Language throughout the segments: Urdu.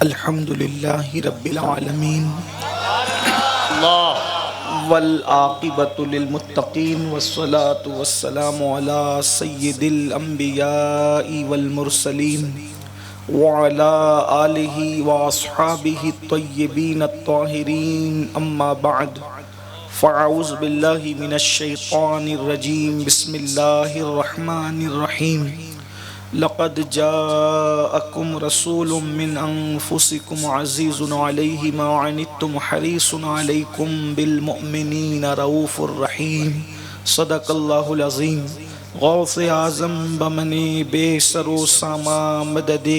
الحمد للہ رب العالمین اللہ والعاقبۃ للمتقین والصلاة والسلام علی سید الانبیاء والمرسلین وعلی آلہ واصحابہ الطیبین الطاہرین اما بعد فاعوذ باللہ من الشیطان الرجیم بسم اللہ الرحمن الرحیم لقد جاءكم رسول من أنفسكم عزيز عليه ما عنتم حريص عليكم بالمؤمنين رؤوف رحيم صدق الله العظيم غوث اعظم بمن بے سر و ساما مدد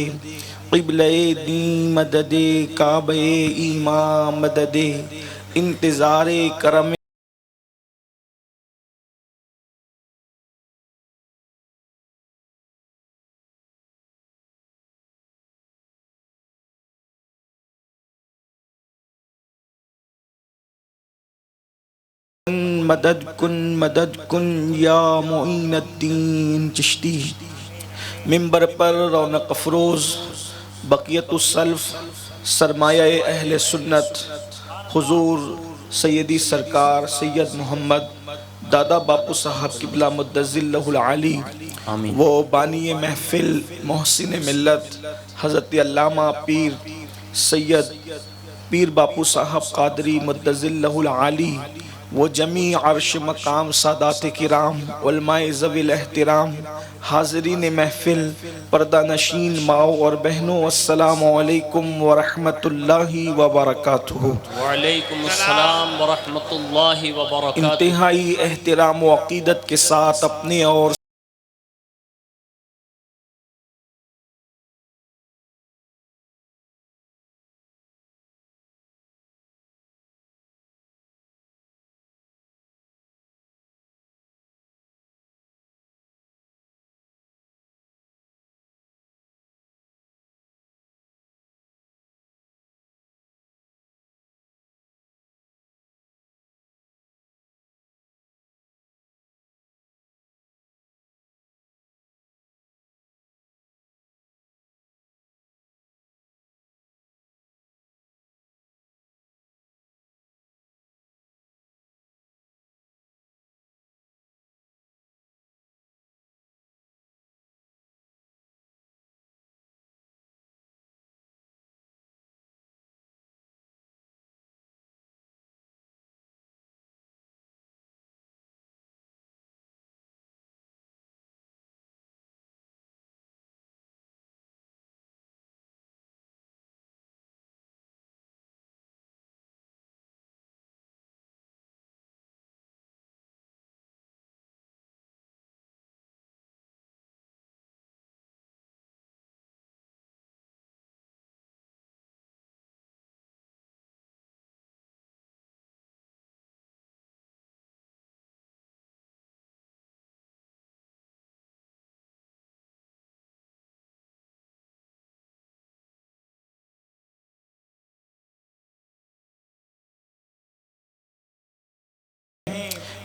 قبلہ دین مدد کعبہ ایمان مدد انتظار کرم مدد کن یا معین الدین چشتی۔ ممبر پر رونق افروز بقیت السلف سرمایہ اہل سنت حضور سیدی سرکار سید محمد دادا باپو صاحب قبلہ مدظل اللہ العالی وہ بانی محفل محسن ملت حضرت علامہ پیر سید پیر باپو صاحب قادری مدظل اللہ العالی وہ جمیع عرش مقام سادات کرام علماء ذوی الاحترام حاضرین محفل پردہ نشین ماؤں اور بہنوں السلام علیکم ورحمۃ اللہ وبرکاتہ۔ وعلیکم السلام ورحمۃ اللہ وبرکاتہ۔ انتہائی احترام و عقیدت کے ساتھ اپنے اور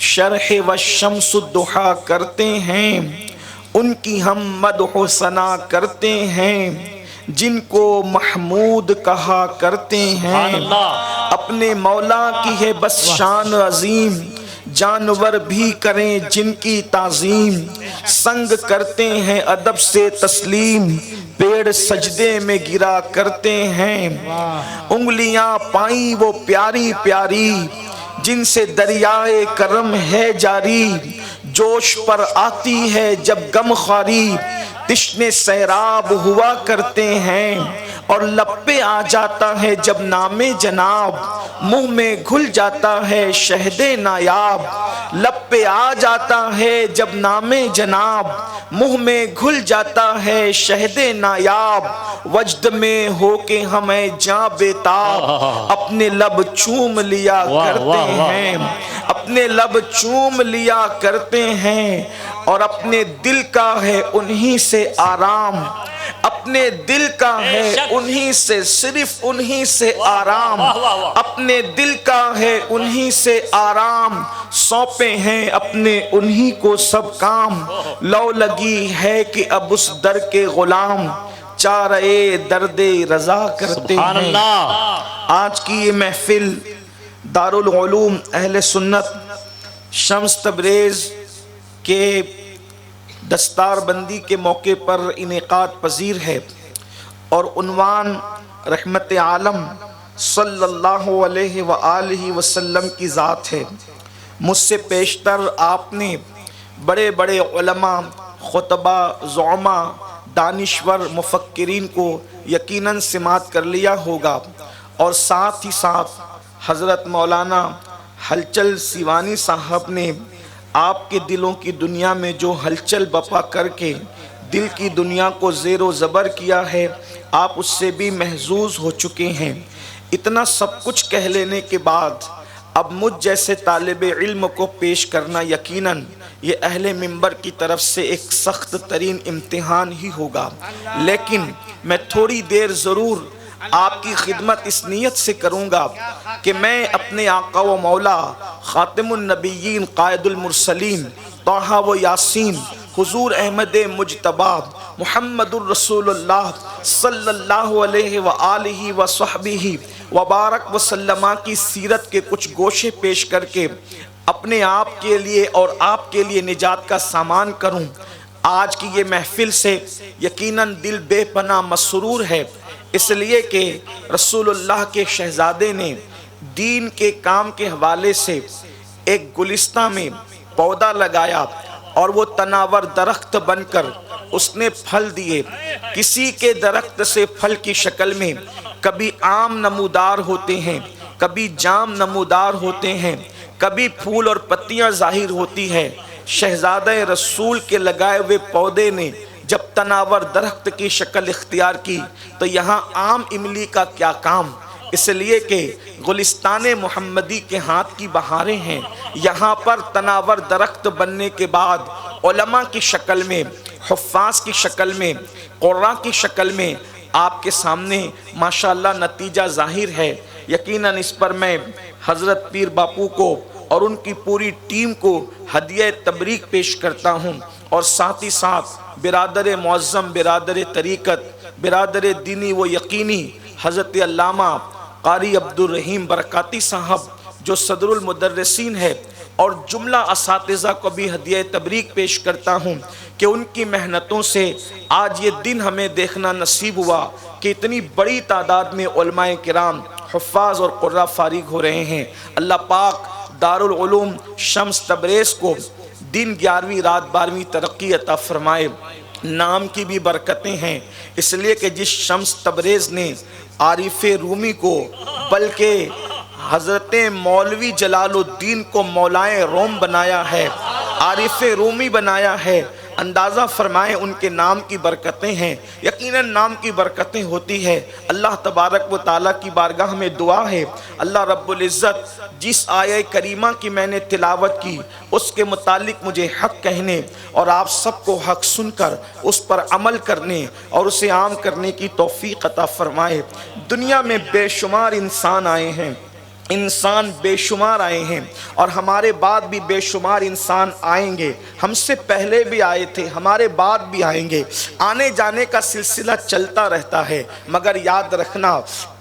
شرح والشمس الضحیٰ کرتے ہیں ان کی ہم مدح و ثنا کرتے ہیں جن کو محمود کہا کرتے ہیں اپنے مولا کی ہے بس شان عظیم جانور بھی کریں جن کی تعظیم سنگ کرتے ہیں ادب سے تسلیم پیڑ سجدے میں گرا کرتے ہیں انگلیاں پائیں وہ پیاری پیاری جن سے دریائے کرم ہے جاری جوش پر آتی ہے جب غم خواری تشنے سیراب ہوا کرتے ہیں اور لب پہ آ جاتا ہے جب نام جناب منہ میں گھل جاتا ہے شہد نایاب لب پہ آ جاتا ہے جب نام جناب منہ میں گھل جاتا ہے شہد نایاب وجد میں ہو کے ہمیں جاں بیتاب اپنے لب چوم لیا کرتے ہیں اپنے لب چوم لیا کرتے ہیں اور اپنے دل کا ہے انہی سے آرام اپنے دل کا ہے انہی سے صرف انہی سے آرام اپنے دل کا ہے انہی سے آرام سونپے ہیں اپنے انہی کو سب کام لو لگی ہے کہ اب اس در کے غلام چارے درد رضا کرتے سبحان ہیں۔ اللہ۔ آج کی یہ محفل دارالعلوم اہل سنت شمس تبریز کے دستار بندی کے موقع پر انعقاد پذیر ہے اور عنوان رحمت عالم صلی اللہ علیہ وآلہ وسلم کی ذات ہے۔ مجھ سے پیشتر آپ نے بڑے بڑے علماء، خطبہ، زعماء، دانشور، مفکرین کو یقیناً سماعت کر لیا ہوگا، اور ساتھ ہی ساتھ حضرت مولانا ہلچل سیوانی صاحب نے آپ کے دلوں کی دنیا میں جو ہلچل بپا کر کے دل کی دنیا کو زیر و زبر کیا ہے، آپ اس سے بھی محظوظ ہو چکے ہیں۔ اتنا سب کچھ کہہ لینے کے بعد اب مجھ جیسے طالب علم کو پیش کرنا یقیناً یہ اہل منبر کی طرف سے ایک سخت ترین امتحان ہی ہوگا، لیکن میں تھوڑی دیر ضرور آپ کی خدمت اس نیت سے کروں گا کہ میں اپنے آقا و مولا خاتم النبیین قائد المرسلین طٰہٰ و یاسین حضور احمد مجتبیٰ محمد الرسول اللہ صلی اللہ علیہ وآلہ وصحبہ وبارک وسلم کی سیرت کے کچھ گوشے پیش کر کے اپنے آپ کے لیے اور آپ کے لیے نجات کا سامان کروں۔ آج کی یہ محفل سے یقیناً دل بے پناہ مسرور ہے، اس لیے کہ رسول اللہ کے شہزادے نے دین کے کام کے حوالے سے ایک گلستہ میں پودا لگایا اور وہ تناور درخت بن کر اس نے پھل دیے۔ کسی کے درخت سے پھل کی شکل میں کبھی آم نمودار ہوتے ہیں، کبھی جام نمودار ہوتے ہیں، کبھی پھول اور پتیاں ظاہر ہوتی ہے۔ شہزادہ رسول کے لگائے ہوئے پودے نے جب تناور درخت کی شکل اختیار کی تو یہاں عام املی کا کیا کام، اس لیے کہ گلستان محمدی کے ہاتھ کی بہاریں ہیں۔ یہاں پر تناور درخت بننے کے بعد علماء کی شکل میں، حفاظ کی شکل میں، قراء کی شکل میں آپ کے سامنے ماشاءاللہ نتیجہ ظاہر ہے۔ یقیناً اس پر میں حضرت پیر باپو کو اور ان کی پوری ٹیم کو ہدیہ تبریک پیش کرتا ہوں، اور ساتھ ہی ساتھ برادر معظم، برادر طریقت، برادر دینی و یقینی حضرت علامہ قاری عبدالرحیم برکاتی صاحب جو صدر المدرسین ہے، اور جملہ اساتذہ کو بھی ہدیہ تبریک پیش کرتا ہوں کہ ان کی محنتوں سے آج یہ دن ہمیں دیکھنا نصیب ہوا کہ اتنی بڑی تعداد میں علماء کرام، حفاظ اور قراء فارغ ہو رہے ہیں۔ اللہ پاک دارالعلوم شمس تبریز کو دن 11ویں رات 12ویں ترقی عطا فرمائے۔ نام کی بھی برکتیں ہیں، اس لیے کہ جس شمس تبریز نے عارف رومی کو بلکہ حضرت مولوی جلال الدین کو مولائے روم بنایا ہے، عارف رومی بنایا ہے، اندازہ فرمائیں ان کے نام کی برکتیں ہیں۔ یقیناً نام کی برکتیں ہوتی ہے۔ اللہ تبارک و تعالیٰ کی بارگاہ میں دعا ہے، اللہ رب العزت جس آیہ کریمہ کی میں نے تلاوت کی اس کے متعلق مجھے حق کہنے اور آپ سب کو حق سن کر اس پر عمل کرنے اور اسے عام کرنے کی توفیق عطا فرمائے۔ دنیا میں بے شمار انسان آئے ہیں، انسان بے شمار آئے ہیں، اور ہمارے بعد بھی بے شمار انسان آئیں گے۔ ہم سے پہلے بھی آئے تھے، ہمارے بعد بھی آئیں گے۔ آنے جانے کا سلسلہ چلتا رہتا ہے، مگر یاد رکھنا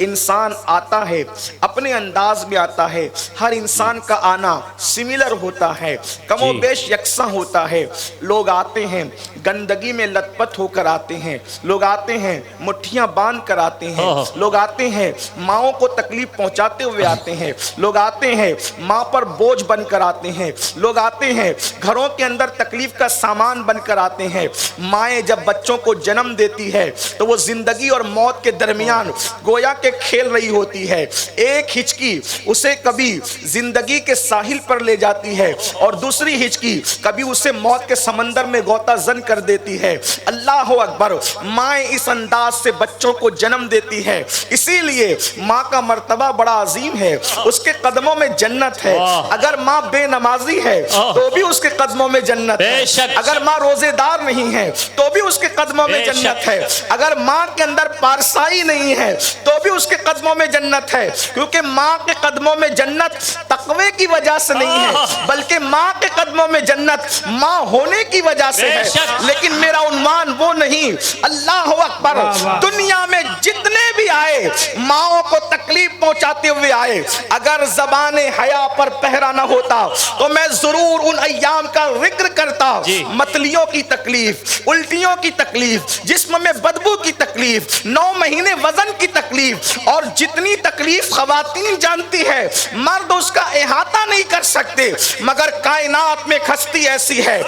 انسان آتا ہے، اپنے انداز میں آتا ہے۔ ہر انسان کا آنا سملر ہوتا ہے، کم و بیش یکساں ہوتا ہے۔ لوگ آتے ہیں گندگی میں لت پت ہو کر آتے ہیں، لوگ آتے ہیں مٹھیاں باندھ کر آتے ہیں، لوگ آتے ہیں ماؤں کو تکلیف پہنچاتے ہوئے آتے ہیں، لوگ آتے ہیں ماں پر بوجھ بن کر آتے ہیں، لوگ آتے ہیں گھروں کے اندر تکلیف کا سامان بن کر آتے ہیں۔ مائیں جب بچوں کو جنم دیتی ہے تو وہ زندگی اور موت کے درمیان گویا کہ کھیل رہی ہوتی ہے۔ ایک ہچکی اسے کبھی زندگی کے ساحل پر لے جاتی ہے اور دوسری ہچکی کبھی اسے موت کے سمندر میں غوطہ زن کر دیتی ہے۔ اللہ اکبر، مائیں اس انداز سے بچوں کو جنم دیتی ہے۔ اسی لیے ماں کا مرتبہ بڑا عظیم ہے۔ اس کے قدموں میں جنت ہے. اگر ماں بے نمازی ہے تو بھی اس کے قدموں میں جنت ہے. اگر ماں روزے دار نہیں ہے تو بھی اس کے قدموں میں جنت ہے. اگر ماں کے اندر پارسائی نہیں ہے تو بھی اس کے قدموں میں جنت ہے. کیونکہ ماں کے قدموں میں جنت تقوی کی وجہ سے نہیں ہے بلکہ ماں کے قدموں میں جنت ماں ہونے کی وجہ سے ہے. لیکن میرا عنوان وہ نہیں. اللہ اکبر. دنیا میں جتنے بھی آئے ماؤں کو تکلیف پہنچاتے ہوئے آئے, اگر زبان حیا پر پہرا نہ ہوتا تو میں ضرور ان ایام کا ذکر کرتا. متلیوں کی تکلیف, الٹیوں کی تکلیف, جسم میں بدبو کی تکلیف, 9 مہینے وزن کی تکلیف, اور جتنی تکلیف خواتین جانتی ہے مرد اس کا احاطہ نہیں کر سکتے. مگر کائنات میں ایک ہستی ایسی ہے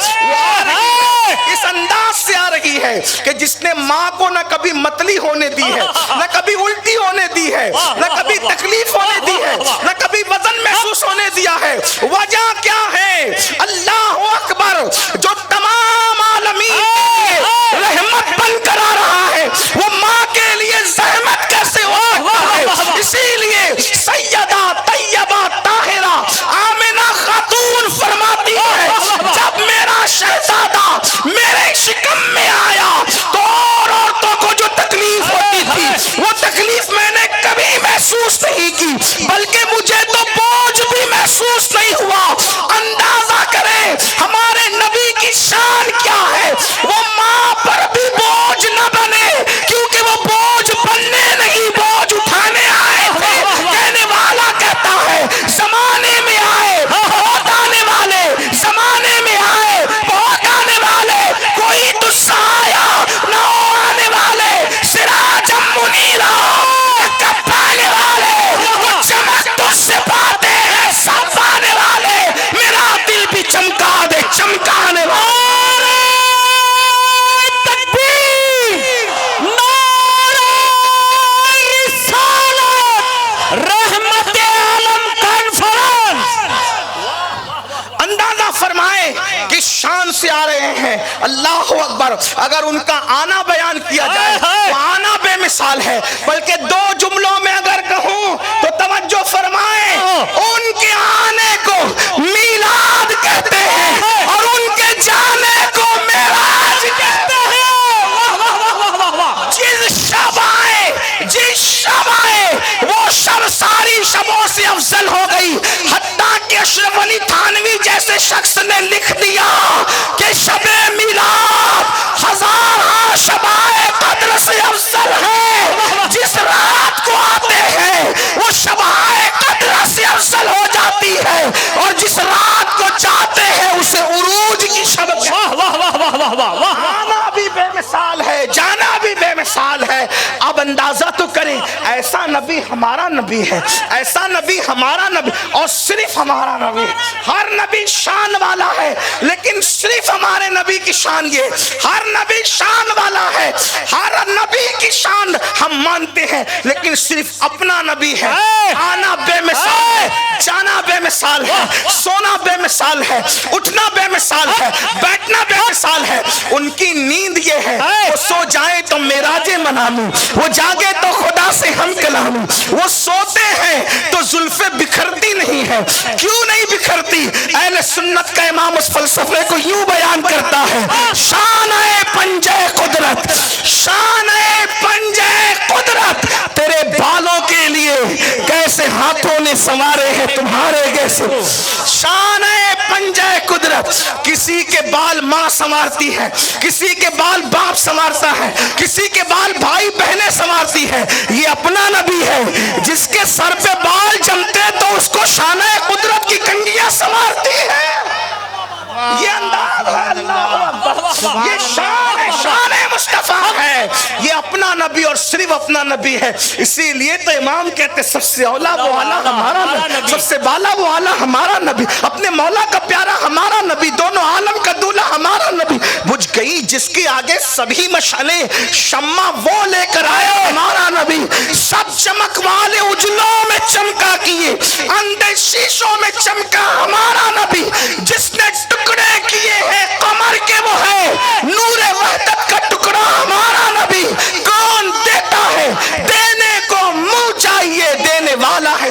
اس انداز سے آ رہی ہے کہ جس نے ماں کو نہ کبھی متلی ہونے دی ہے, نہ کبھی الٹی ہونے دی ہے, نہ کبھی تکلیف ہونے دی ہے, نہ کبھی وزن محسوس ہونے دیا ہے. وجہ کیا ہے؟ اللہ اکبر. جو تمام عالمین رحمت بن کر آ رہا ہے وہ ماں کے لیے زحمت کیسے ہو سکتا ہے؟ اسی لیے سیدہ طیبہ طاہرہ آمنہ خاتون فرماتی ہے جب میرا شہزادہ میرے شکم میں آیا تو اور عورتوں کو جو تکلیف ہوتی تھی وہ تکلیف میں نے کبھی محسوس نہیں کی, بلکہ مجھے تو بوجھ بھی محسوس نہیں ہوا. اندازہ کریں ہمارے نبی کی شان کیا ہے. وہ ماں پر بھی بوجھ نہ بنے کیونکہ وہ بوجھ بننے نہیں بوجھ اٹھانے آئے تھے. کہنے والا کہتا ہے زمانے میں آئے بہت آنے والے, زمانے میں آئے بہت آنے والے, کوئی غصہ آیا نہ آنے والے, سراج منیرا کب آنے والے, وہ چمک تجھ سے پاتے ہیں سب آنے والے. میرا دل بھی چمکا دے چمکانے والے. شان سے آ رہے ہیں. اللہ اکبر. اگر ان کا آنا بیان کیا جائے تو آنا بے مثال ہے, بلکہ 2 جملوں میں اگر کہوں تو توجہ فرمائیں. ان کے آنے کو میلاد کہتے ہیں اور ان کے جانے کو معراج کہتے ہیں. جس شب آئے وہ شب ساری شبوں سے افضل ہو گئی. حتیٰ کہ اشرف علی تھانوی جیسے شخص نے لکھ دیا کہ شب میلاد 1000 شبائے قدر سے افضل ہے. جس رات کو آتے ہیں وہ شبائے قدر سے افضل ہو جاتی ہے, اور جس رات کو چاہتے ہیں اسے عروج کی شب. آنا بھی بے مثال ہے, جانا بھی بے مثال ہے. اب اندازہ تو کریں, ایسا نبی ہمارا نبی ہے, ایسا نبی ہمارا نبی, اور صرف ہمارا نبی. ہر نبی شان والا ہے لیکن صرف ہمارے نبی کی شان یہ, ہر نبی شان والا ہے, ہر نبی کی شان ہم مانتے ہیں, لیکن صرف اپنا نبی ہے. آنا بے مثال ہے, جانا بے مثال ہے, سونا بے مثال ہے, اٹھنا بے مثال ہے, بیٹھنا بے مثال ہے. ان کی نیند یہ ہے وہ سو جائے تو معراج منا لوں, وہ جاگے تو خدا سے ہم کلام. وہ سوتے ہیں تو زلفیں بکھرتی نہیں ہے. کیوں نہیں بکھرتی؟ اہل سنت کا امام اس فلسفے کو یوں بیان کرتا ہے, شان-ے پنجے قدرت, شان-ے پنجے قدرت, تیرے بالوں کے لیے کیسے ہاتھوں نے سنوارے ہیں تمہارے جیسے. شان-ے پنجے قدرت. کسی کے بال ماں سنوارتی ہے, کسی کے بال باپ سنوارتا ہے, کسی کے بال بھائی بہنیں سنوارتی ہے. یہ اپنا نبی ہے جس کے سر پہ بال جمتے تو اس کو شان-ے قدرت کی کنگھیاں سنوارتی ہے. یہ انداز ہے, اللہ, یہ شان ہے, شان مصطفیٰ ہے. یہ اپنا نبی اور صرف اپنا نبی ہے. اسی لیے تو امام کہتے سب سے اولا وہ آلہ ہمارا نبی, سب سے بالا وہ آلہ ہمارا نبی, اپنے مولا کا پیارا ہمارا نبی, دونوں عالم کا دولہ ہمارا نبی. بجھ گئی جس کے آگے سبھی مشعلیں, شمع وہ لے کر آیا ہمارا نبی. سب چمک والے اجلوں میں چمکا کیے, اندھے شیشوں میں چمکا ہمارا نبی. جس نے ٹکڑے کیے ہیں قمر کے وہ ہے نور وحدت کا ٹکڑا ہمارا نبی. کون دیتا ہے, دینے کو منہ چاہیے, دینے والا ہے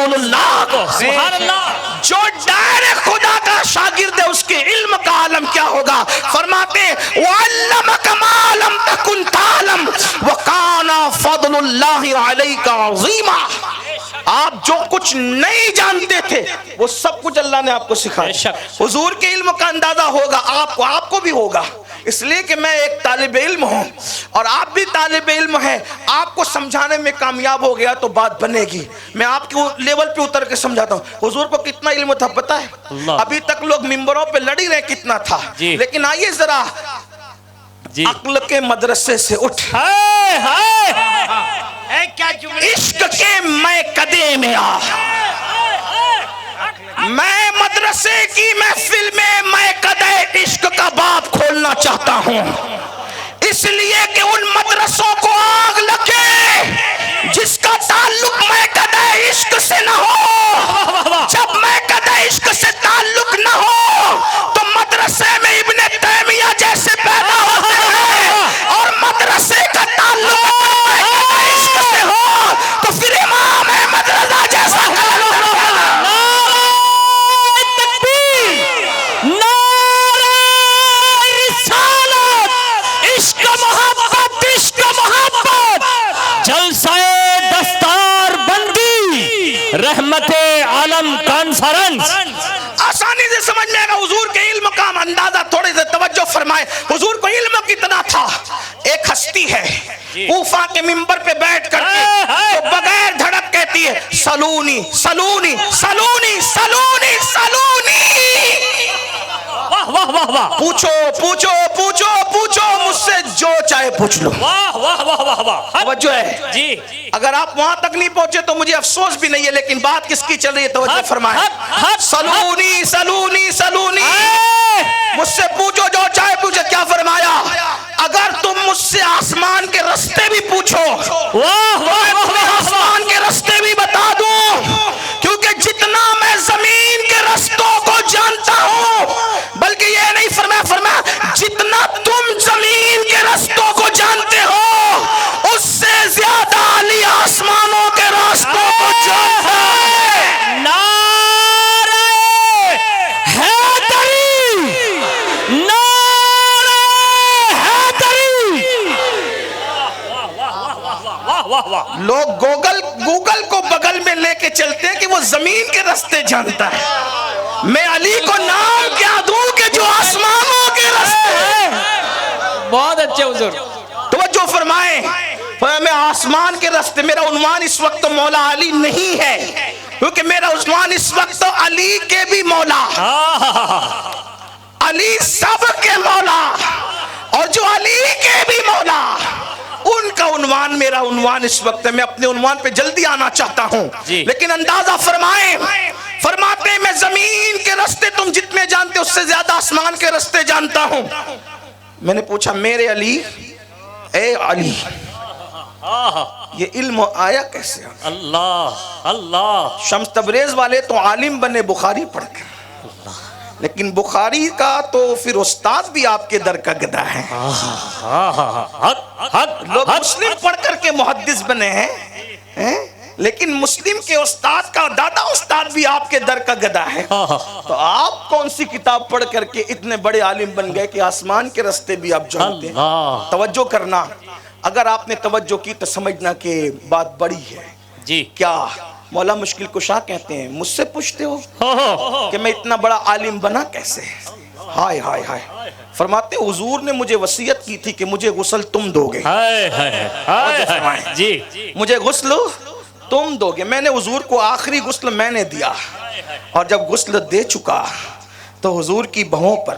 رسول اللہ. سبحان اللہ. جو ڈائریکٹ خدا کا شاگرد ہے اس کے علم کا عالم کیا ہوگا؟ فرماتے وَعَلَّمَكَ مَا لَمْ تَكُنْ تَعْلَمْ وَكَانَ فَضْلُ اللَّهِ عَلَيْكَ عَظِيمًا. آپ جو کچھ نہیں جانتے تھے وہ سب کچھ اللہ نے آپ کو سکھایا. حضور کے علم کا اندازہ ہوگا آپ کو بھی ہوگا. اس لیے کہ میں ایک طالب علم ہوں اور آپ بھی طالب علم ہیں. آپ کو سمجھانے میں کامیاب ہو گیا تو بات بنے گی. میں آپ کے لیول پہ اتر کے سمجھاتا ہوں. حضور کو کتنا علم تھا پتہ ہے؟ ابھی تک لوگ ممبروں پہ لڑی رہے کتنا تھا. لیکن آئیے ذرا عقل کے مدرسے سے اٹھ عشق کے میں قدے میں آ. میں مدرسے کی محفل میں میں قدے عشق کا باب کھولنا چاہتا ہوں، اس لیے کہ ان مدرسوں کو آگ لگے جس کا تعلق میں قدے عشق سے نہ ہو. جب میں قدے عشق سے تعلق نہ ہو تو مدرسے میں ابن تیمیہ جیسے پیدا ہوتے ہیں، اور مدرسے کا تعلق عشق سے ہو تو پھر امام احمد رضا جیسا رحمت عالم کانفرنس. آسانی سے سمجھ میں آئے گا. حضور کے علم کا اندازہ تھوڑے سے توجہ فرمائے. حضور کو علم کتنا تھا؟ ایک ہستی ہے کوفہ کے منبر پہ بیٹھ کر کے تو بغیر دھڑک کہتی ہے سلونی سلونی سلونی سلونی سلونی. واہ واہ واہ واہ. پوچھو پوچھو پوچھو پوچھو مجھ سے جو چاہے پوچھ لو. واہ واہ واہ واہ واہ. توجہ ہے جی. اگر آپ وہاں تک نہیں پہنچے تو مجھے افسوس بھی نہیں ہے، لیکن بات کس کی چل رہی ہے توجہ فرمائیں. سلونی سلونی سلونی. مجھ سے پوچھو جو چاہے پوچھو. کیا فرمایا؟ اگر تم مجھ سے آسمان کے رستے بھی پوچھو میں آسمان کے رستے بھی بتا دوں، کیونکہ جتنا میں زمین کے رستوں کو جانتا ہوں، بلکہ یہ نہیں فرمایا جتنا تم زمین کے رستوں کو جانتے ہو اس سے زیادہ علی آسمانوں کے راستوں کو جانتا ہے. نعرہ حیدری، نعرہ حیدری. واہ واہ واہ. لوگ گوگل کو بغل میں لے کے چلتے ہیں کہ وہ زمین کے رستے جانتا ہے. میں علی کو نام کیا دوں کہ جو آسمانوں کے رستے. بہت اچھے حضور. توجہ فرمائیں. میں آسمان کے رستے، میرا عنوان اس وقت مولا علی نہیں ہے، کیونکہ میرا عنوان اس وقت علی کے بھی مولا، علی سب کے مولا، اور جو علی کے بھی مولا ان کا عنوان میرا عنوان اس وقت ہے. میں اپنے عنوان پہ جلدی آنا چاہتا ہوں لیکن اندازہ فرمائیں. فرماتے میں زمین کے رستے تم جتنے جانتے اس سے زیادہ آسمان کے رستے جانتا ہوں. میں نے پوچھا میرے علی، اے علی، یہ علم آیا کیسے؟ اللہ اللہ. شمس تبریز والے تو عالم بنے بخاری پڑھ کر، لیکن بخاری کا تو پھر استاد بھی آپ کے در کا گدا ہے. لوگ مسلم پڑھ کر کے محدث بنے ہیں، لیکن مسلم کے استاد کا دادا استاد بھی آپ کے در کا گدا ہے. تو آپ کون سی کتاب پڑھ کر کے اتنے بڑے عالم بن گئے کہ آسمان کے رستے بھی آپ جانتے ہیں؟ توجہ کرنا. اگر آپ نے توجہ کی تو سمجھنا کہ بات بڑی ہے. جی. کیا مولا مشکل کشا کہتے ہیں مجھ سے پوچھتے ہو کہ میں اتنا بڑا عالم بنا کیسے؟ ہائے ہائے ہائے. فرماتے حضور نے مجھے وصیت کی تھی کہ مجھے غسل تم دو گے. جی. مجھے غسل تم دو گے. میں نے حضور کو آخری غسل میں نے دیا، اور جب غسل دے چکا تو حضور کی بہوں پر،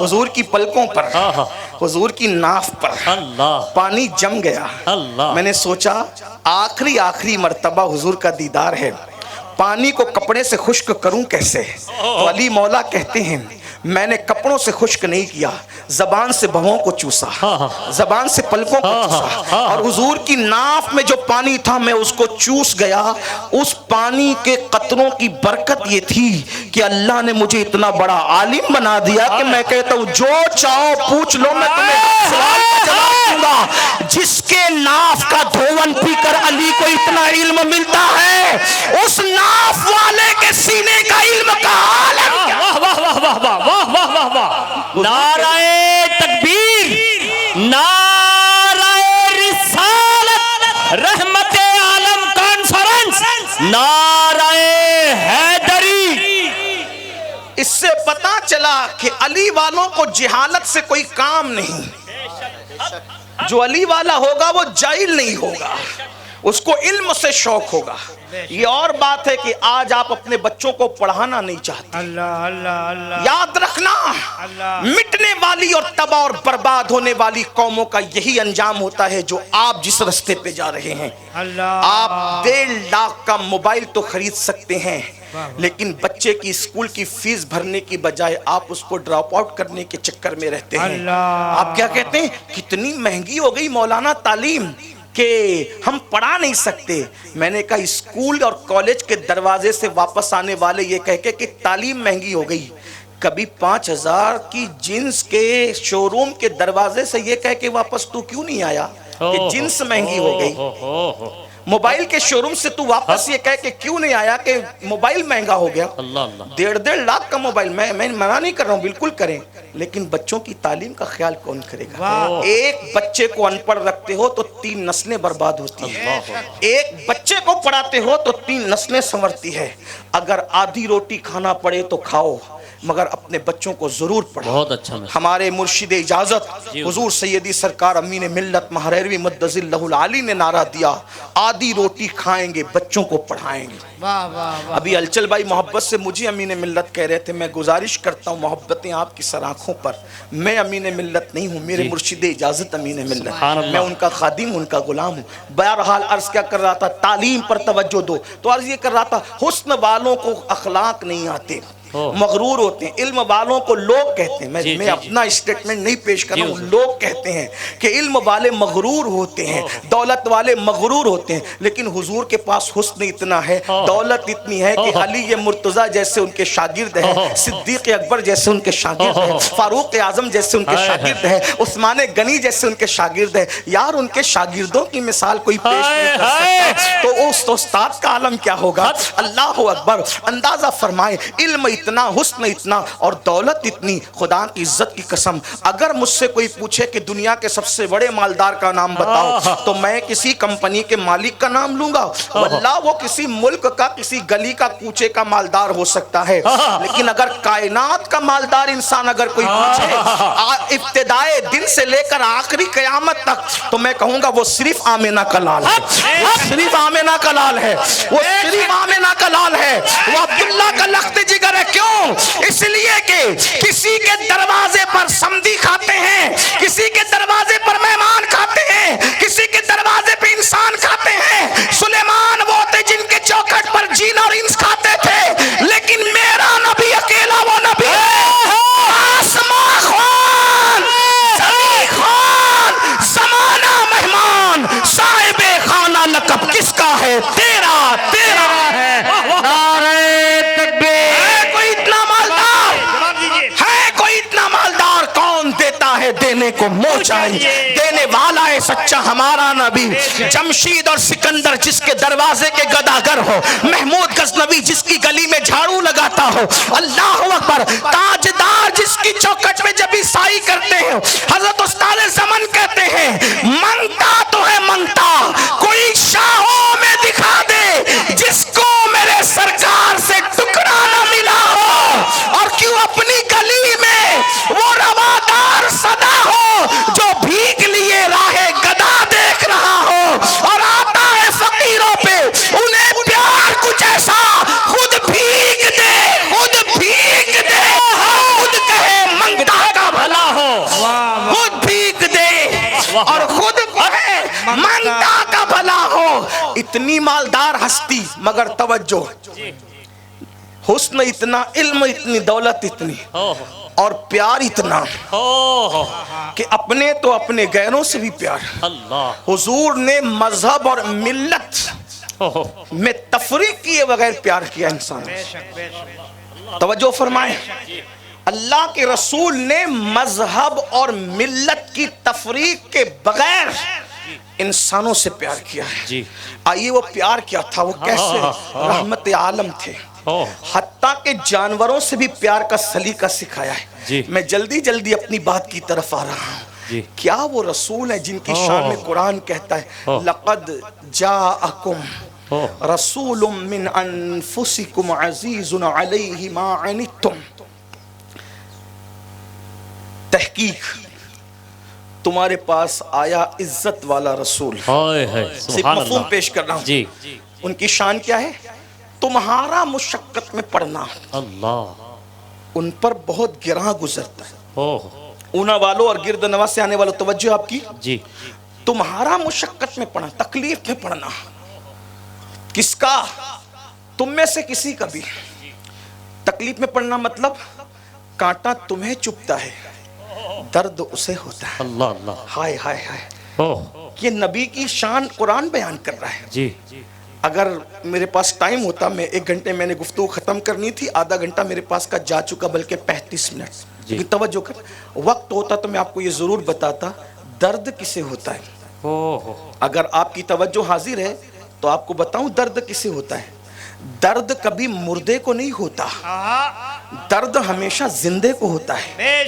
حضور کی پلکوں پر، حضور کی ناف پر پانی جم گیا. میں نے سوچا آخری مرتبہ حضور کا دیدار ہے، پانی کو کپڑے سے خشک کروں کیسے؟ تو علی مولا کہتے ہیں میں نے کپڑوں سے خشک نہیں کیا، زبان سے بھووں کو چوسا، زبان سے پلکوں کو چوسا، اور حضور کی ناف میں جو پانی تھا میں اس کو چوس گیا۔ اس پانی کے قطروں کی برکت یہ تھی کہ اللہ نے مجھے اتنا بڑا عالم بنا دیا کہ میں کہتا ہوں جو چاہو پوچھ لو، میں تمہیں سوال کا جواب دوں گا۔ جس کے ناف کا دھون پی کر علی کو اتنا علم ملتا ہے، اس ناف والے کے سینے کا علم کا حال ہے کیا؟ واہ واہ واہ واہ واہ واہ واہ واہ واہ، نعرہ تکبیر، نعرہ رسالت، رحمت عالم کانفرنس، نعرہ حیدری۔ اس سے پتا چلا کہ علی والوں کو جہالت سے کوئی کام نہیں، جو علی والا ہوگا وہ جاہل نہیں ہوگا، اس کو علم سے شوق ہوگا۔ یہ اور بات ہے کہ آج آپ اپنے بچوں کو پڑھانا نہیں چاہتے، یاد رکھنا مٹنے والی اور تباہ اور برباد ہونے والی قوموں کا یہی انجام ہوتا ہے جو آپ جس رستے پہ جا رہے ہیں۔ آپ 1.5 لاکھ کا موبائل تو خرید سکتے ہیں، لیکن بچے کی اسکول کی فیس بھرنے کی بجائے آپ اس کو ڈراپ آؤٹ کرنے کے چکر میں رہتے ہیں۔ آپ کیا کہتے ہیں کتنی مہنگی ہو گئی مولانا تعلیم کہ ہم پڑھا نہیں سکتے۔ میں نے کہا اسکول اور کالج کے دروازے سے واپس آنے والے یہ کہہ کے کہ تعلیم مہنگی ہو گئی، کبھی 5,000 کی جنس کے شو روم کے دروازے سے یہ کہہ کے واپس تو کیوں نہیں آیا کہ جنس مہنگی ہو گئی؟ موبائل کے شو روم سے تو واپس یہ کہہ کے کیوں نہیں آیا کہ موبائل مہنگا ہو گیا؟ 1.5 لاکھ کا موبائل، میں منع نہیں کر رہا ہوں، بالکل کریں، لیکن بچوں کی تعلیم کا خیال کون کرے گا؟ ایک بچے کو ان پڑھ رکھتے ہو تو 3 نسلیں برباد ہوتی ہیں، ایک بچے کو پڑھاتے ہو تو 3 نسلیں سنورتی ہے۔ اگر آدھی روٹی کھانا پڑے تو کھاؤ، مگر اپنے بچوں کو ضرور پڑھو۔ بہت اچھا۔ ہمارے مرشد اجازت حضور سیدی سرکار امین ملت مہریروی مدظ اللہ العالی نے نعرہ دیا، آدھی روٹی کھائیں گے بچوں کو پڑھائیں گے۔ ابھی الچل بھائی محبت سے مجھے امین ملت کہہ رہے تھے، میں گزارش کرتا ہوں محبتیں آپ کی سر آنکھوں پر، میں امین ملت نہیں ہوں، میرے مرشد اجازت امین ملت، میں ان کا خادم، ان کا غلام ہوں۔ بہرحال عرض کیا کر رہا تھا، تعلیم پر توجہ دو، تو عرض یہ کر رہا تھا حسن والوں کو اخلاق نہیں آتے، مغرور ہوتے ہیں۔ علم والوں کو لوگ کہتے ہیں، میں اپنا اسٹیٹمنٹ نہیں پیش کر رہا ہوں، لوگ کہتے ہیں کہ علم والے مغرور ہوتے ہیں، دولت والے مغرور ہوتے ہیں، لیکن حضور کے پاس حسن اتنا ہے، دولت اتنی ہے کہ علی مرتضیٰ جیسے ان کے شاگرد ہیں، صدیق اکبر جیسے ان کے شاگرد ہیں، فاروق اعظم جیسے ان کے شاگرد ہیں، عثمان غنی جیسے ان کے شاگرد ہیں۔ یار ان کے شاگردوں کی مثال کوئی پیش نہیں کر سکتا، تو اس استاد کا عالم کیا ہوگا؟ اللہ اکبر۔ اندازہ فرمائے علم اتنا، حسن اتنا اور دولت اتنی، خدا کی عزت کی قسم اگر مجھ سے کوئی پوچھے کہ دنیا کے سب سے بڑے مالدار کا نام بتاؤ تو میں کسی کمپنی کے مالک کا نام لوں گا، واللہ وہ کسی ملک کا کسی گلی کا کوچے کا مالدار ہو سکتا ہے، لیکن اگر کائنات کا مالدار انسان اگر کوئی پوچھے ابتدائے دن سے لے کر آخری قیامت تک، تو میں کہوں گا وہ صرف آمینہ کا لال ہے، وہ صرف آمینہ کا لال ہے، وہ صرف آمینہ کا لال ہے، وہ عبداللہ کا لخت جگر ہے۔ کیوں؟ اس لیے کہ کسی کے دروازے پر سمدی کھاتے ہیں، کسی کے دروازے پر مہمان کھاتے ہیں، کسی کے دروازے پہ انسان کھاتے ہیں۔ سلیمان وہ تھے جن کے چوکھٹ پر جین اور انس کھاتے تھے، لیکن میرا نبی اکیلا وہ نبی ہے، آسمان خوان، زمین خوان، زمانہ مہمان، صاحب خانہ لقب کس کا ہے؟ تیرا ہے۔ نعرہ تکبیر۔ دینے کو منہ چاہیے، دینے والا ہے سچا ہمارا نبی۔ جمشید اور سکندر جس کے دروازے کے گداگر ہو، محمود غزنوی جس کی گلی میں جھاڑو لگاتا ہو، اللہ اکبر، تاجدار جس کی چوکھٹ میں جب عیسائی کرتے ہیں، حضرت استاد زمن کہتے ہیں منگتا تو ہے منگتا، کوئی شاہوں میں دکھا دے جس کو میرے سرکار سے ٹکڑا نہ ملا ہو، اور کیوں اپنی گلی میں وہ روادار صدا ہو جو بھیک لیے راہ گدا دیکھ رہا ہو، اور آتا ہے فقیروں پہ انہیں پیار کچھ ایسا، خود بھیک دے، خود بھیک دے، خود کہے منگتا کا بھلا ہو، خود بھیک دے اور خود کہے منگتا کا بھلا ہو۔ اتنی مالدار ہستی، مگر توجہ، حسن اتنا، علم اتنی، دولت اتنی اور پیار اتنا کہ اپنے تو اپنے غیروں سے بھی پیار۔ اللہ حضور نے مذہب اور ملت میں تفریق کیے بغیر پیار کیا انسان۔ توجہ فرمائیں، اللہ کے رسول نے مذہب اور ملت کی تفریق کے بغیر انسانوں سے پیار کیا ہے۔ جی آئیے وہ پیار کیا تھا، وہ کیسے؟ رحمت عالم تھے، حتیٰ کہ جانوروں سے بھی پیار کا سلیقہ سکھایا ہے۔ جی میں جلدی جلدی اپنی بات کی طرف آ رہا ہوں۔ جی کیا وہ رسول ہیں جن کی شان میں قرآن کہتا ہے لَقَدْ جَاءَكُمْ رَسُولٌ مِّنْ أَنفُسِكُمْ عَزِيزٌ عَلَيْهِ مَا عَنِتُّمْ، تحقیق تمہارے پاس آیا عزت والا رسول۔ صرف سبحان مفہوم اللہ پیش کر رہا ہوں۔ جی ان کی شان کیا ہے؟ تمہارا مشقت میں پڑنا اللہ ان پر بہت گراں گزرتا ہے۔ اوہ اونا والوں اور گرد نواز سے آنے والوں توجہ آپ کی، جی تمہارا مشقت میں پڑنا، تکلیف میں پڑنا کس کا؟ تم میں سے کسی کا بھی تکلیف میں پڑنا مطلب کانٹا تمہیں چبھتا ہے، درد اسے ہوتا ہے۔ اللہ اللہ ہائے ہائے ہائے، اوہ یہ نبی کی شان قرآن بیان کر رہا ہے۔ جی اگر میرے پاس ٹائم ہوتا، میں 1 گھنٹے میں نے گفتگو ختم کرنی تھی، آدھا گھنٹہ میرے پاس کا جا چکا، بلکہ 35 منٹ۔ لیکن توجہ کر، وقت ہوتا تو میں آپ کو یہ ضرور بتاتا درد کسے ہوتا ہے۔ اوہ اگر آپ کی توجہ حاضر ہے تو آپ کو بتاؤں درد کسے ہوتا ہے۔ درد کبھی مردے کو نہیں ہوتا، درد ہمیشہ زندے کو ہوتا ہے۔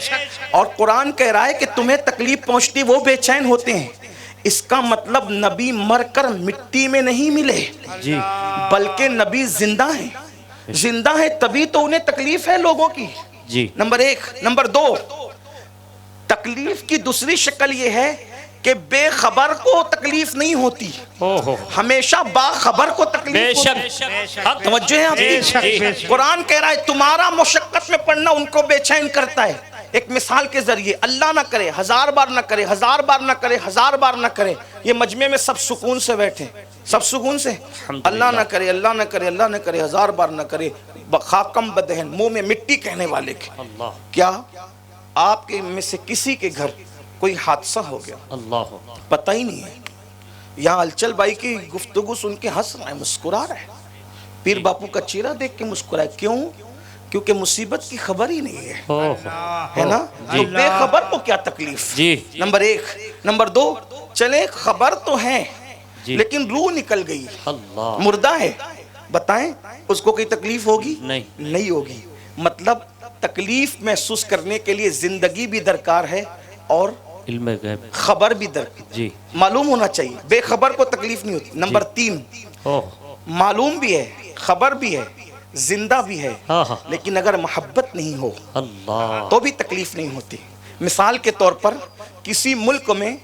اور قرآن کہہ رہا ہے کہ تمہیں تکلیف پہنچتی وہ بے چین ہوتے ہیں۔ اس کا مطلب نبی مر کر مٹی میں نہیں ملے، جی بلکہ نبی زندہ ہیں۔ زندہ ہیں تبھی تو انہیں تکلیف ہے لوگوں کی۔ جی نمبر 1۔ نمبر 2، تکلیف کی دوسری شکل یہ ہے کہ بے خبر کو تکلیف نہیں ہوتی، اوہ ہمیشہ باخبر کو بے تکلیف ہوتی۔ شک توجہ ہے آپ کی؟ قرآن کہہ رہا ہے تمہارا مشقت میں پڑنا ان کو بے چین کرتا ہے۔ ایک مثال کے ذریعے، اللہ نہ کرے 1000 بار نہ کرے، 1000 بار نہ کرے، 1000 بار نہ کرے، یہ مجمع میں سب سکون سے بیٹھے، سب سکون سے، اللہ نہ کرے، اللہ نہ کرے، اللہ نہ کرے، 1000 بار نہ کرے، خاکم بدہن، منہ میں مٹی کہنے والے کے۔ اللہ کیا آپ کے میں سے کسی کے گھر کوئی حادثہ ہو گیا، اللہ پتہ ہی نہیں ہے؟ یہاں الچل بھائی کی گفتگو سن کے ہنس رہا ہے، مسکرا رہا ہے، پیر باپو کا چہرہ دیکھ کے مسکرا ہے۔ کیوں؟ کیونکہ مصیبت کی خبر ہی نہیں ہے، ہے نا؟ تو بے خبر کو کیا تکلیف؟ جی نمبر 1۔ نمبر 2، چلے خبر تو ہے جی لیکن روح نکل گئی، اللہ مردہ ہے، بتائیں اس کو کوئی تکلیف ہوگی؟ نہیں نہیں ہوگی۔ مطلب تکلیف محسوس کرنے کے لیے زندگی بھی درکار ہے اور علم غیب خبر بھی درکار، جی معلوم ہونا چاہیے، بے خبر کو تکلیف نہیں ہوتی۔ نمبر 3، اوہ معلوم بھی ہے، خبر بھی ہے، زندہ بھی ہے، ہاں ہاں لیکن اگر محبت نہیں ہو اللہ تو بھی تکلیف نہیں ہوتی۔ مثال کے طور پر کسی ملک میں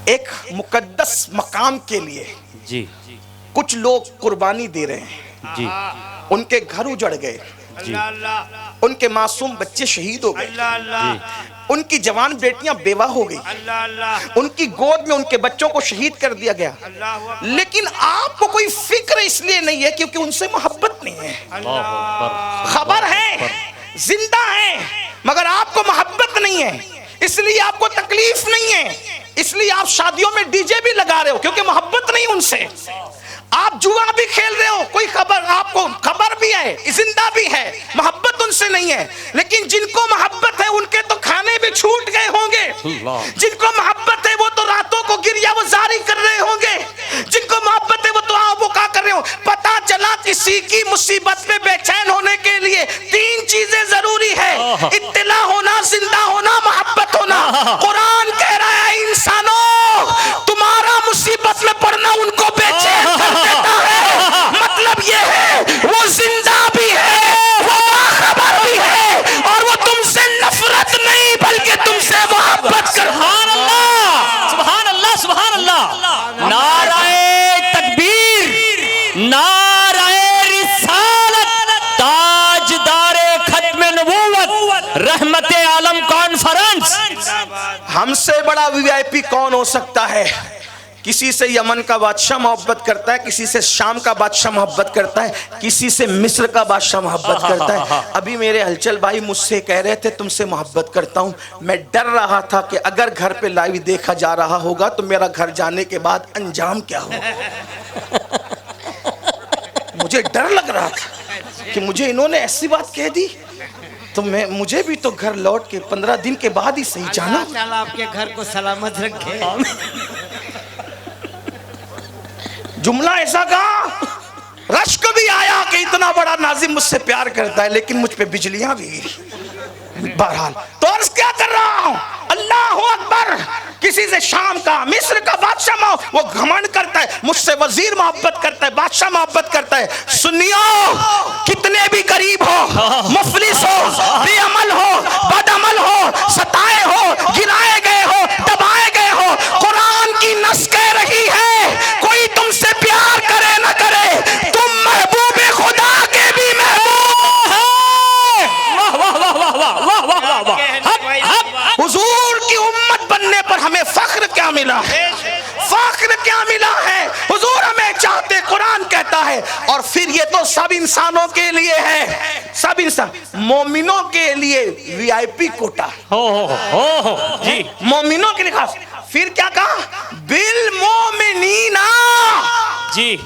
ایک مقدس مقام کے لیے جی کچھ لوگ قربانی دے رہے ہیں، جی ان کے گھر اجڑ گئے، جی ان کے معصوم بچے شہید ہو گئے، ان کی جوان بیٹیاں بیوہ ہو گئی، ان کی گود میں ان کے بچوں کو شہید کر دیا گیا، لیکن آپ کو کوئی فکر اس لیے نہیں ہے کیونکہ ان سے محبت نہیں ہے۔ اللہ اکبر خبر ہے، زندہ ہے، مگر آپ کو محبت نہیں ہے، اس لیے آپ کو تکلیف نہیں ہے، اس لیے آپ شادیوں میں ڈی جے بھی لگا رہے ہو کیونکہ محبت نہیں ان سے۔ آپ جوا بھی کھیل رہے ہو، کوئی خبر، آپ کو خبر بھی ہے، زندہ بھی ہے، محبت ان سے نہیں ہے۔ لیکن جن کو محبت ہے ان کے تو کھانے بھی چھوٹ گئے ہوں گے، جن کو محبت ہے وہ تو راتوں کو گریہ وزاری کر رہے ہوں گے، جن کو محبت ہے وہ تو آہ بکا کر رہے ہوں۔ پتہ چلا کسی کی مصیبت میں بے چین ہونے کے لیے 3 چیزیں ضروری ہے، اطلاع ہونا، زندہ ہونا، محبت ہونا۔ قرآن کہہ رہا ہے انسانوں تمہارا مصیبت میں پڑنا ان کو بے چین کر دیتا ہے، مطلب یہ ہے وہ زندہ بھی ہے، وہ باخبر بھی ہے، اور وہ تم سے نفرت نہیں بلکہ تم سے محبت کر۔ سبحان اللہ سبحان اللہ سبحان اللہ، نعرہ تکبیر، نعرہ رسالت، تاجدار ختم نبوت، رحمت عالم کانفرنس۔ ہم سے بڑا وی آئی پی کون ہو سکتا ہے؟ کسی سے یمن کا بادشاہ محبت کرتا ہے، کسی سے شام کا بادشاہ محبت کرتا ہے، کسی سے مصر کا بادشاہ محبت کرتا ہے۔ ابھی میرے ہلچل بھائی مجھ سے کہہ رہے تھے تم سے محبت کرتا ہوں، میں ڈر رہا تھا کہ اگر گھر پہ لائیو دیکھا جا رہا ہوگا تو میرا گھر جانے کے بعد انجام کیا ہوگا۔ مجھے ڈر لگ رہا تھا کہ مجھے انہوں نے ایسی بات کہہ دی تو مجھے بھی تو گھر لوٹ کے 15 دن کے بعد ہی صحیح جانا۔ اللہ تعالیٰ آپ کے گھر کو سلامت رکھے۔ جملہ ایسا کہا، رشک بھی آیا کہ اتنا بڑا ناظم مجھ سے پیار کرتا ہے لیکن مجھ پہ بجلیاں بھی گری۔ بہرحال تو عرض کیا کر رہا ہوں، اللہ اکبر، کسی سے شام کا مصر کا بادشاہ وہ گھمنڈ کرتا ہے، مجھ سے وزیر محبت کرتا ہے، بادشاہ محبت کرتا ہے۔ سنیو، کتنے بھی غریب ہو، مفلس ہو، بے عمل ہو، بد عمل ہو، ستائے ہو، گرائے گئے ہو، دبائے گئے ہو، قرآن کی نص کہہ رہی ہے کوئی تم سے پیار کرے نہ کرے، تم محبوب خدا کے بھی محبوب ہیں۔ حضور کی امت بننے پر ہمیں فخر کیا ملا ہے، فخر کیا ملا ہے، حضور ہمیں چاہتے، قرآن کہتا ہے۔ اور پھر یہ تو سب انسانوں کے لیے ہے، سب انسان، مومنوں کے لیے وی آئی پی کوٹا، جی مومنوں کے لیے خاص۔ پھر کیا کہا، بالمومنین، جی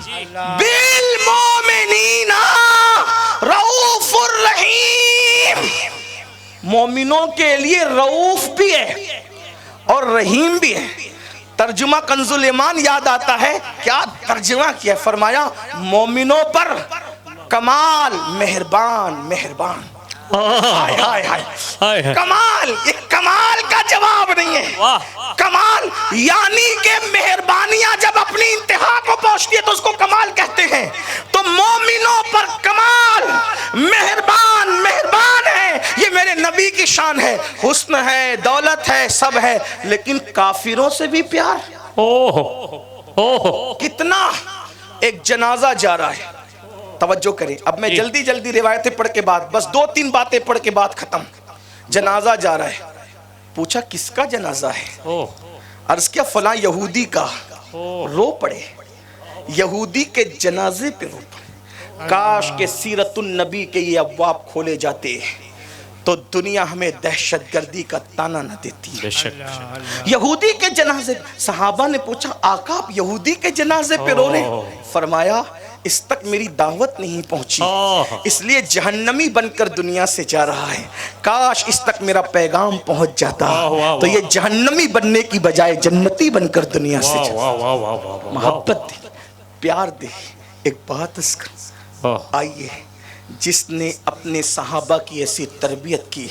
بالمومنین رؤوف الرحیم، مومنوں کے لیے رؤوف بھی ہے اور رحیم بھی ہے۔ ترجمہ کنز الایمان یاد آتا ہے، کیا ترجمہ کیا، فرمایا مومنوں پر کمال مہربان مہربان۔ ہائے ہائے ہائے، کمال، یہ کمال کا جواب نہیں ہے، کمال یعنی کہ مہربانیاں جب اپنی انتہا کو پہنچتی ہے تو اس کو کمال کہتے ہیں۔ تو مومنوں پر کمال مہربان مہربان ہے، یہ میرے نبی کی شان ہے، حسن ہے، دولت ہے، سب ہے، لیکن کافروں سے بھی پیار۔ کتنا، ایک جنازہ جا رہا ہے، توجہ کریں، اب میں جلدی جلدی روایتیں پڑھ کے بعد، بس 2-3 باتیں پڑھ کے بعد ختم۔ جنازہ جا رہا ہے، پوچھا کس کا جنازہ ہے، عرض کیا فلاں یہودی کا، رو پڑے، یہودی کے جنازے پہ رو پڑے۔ کاش کہ سیرت النبی کے یہ ابواب کھولے جاتے تو دنیا ہمیں دہشت گردی کا تانا نہ دیتی۔ یہودی کے جنازے، صحابہ نے پوچھا آقا آپ یہودی کے جنازے پہ رو رہے، فرمایا اس تک میری دعوت نہیں پہنچی، اس لیے جہنمی بن کر دنیا سے جا رہا ہے، کاش اس تک میرا پیغام پہنچ جاتا تو یہ جہنمی بننے کی بجائے جنتی بن کر دنیا سے جاتا۔ محبت دے، پیار دے۔ ایک بات اس کا، آئیے، جس نے اپنے صحابہ کی ایسی تربیت کی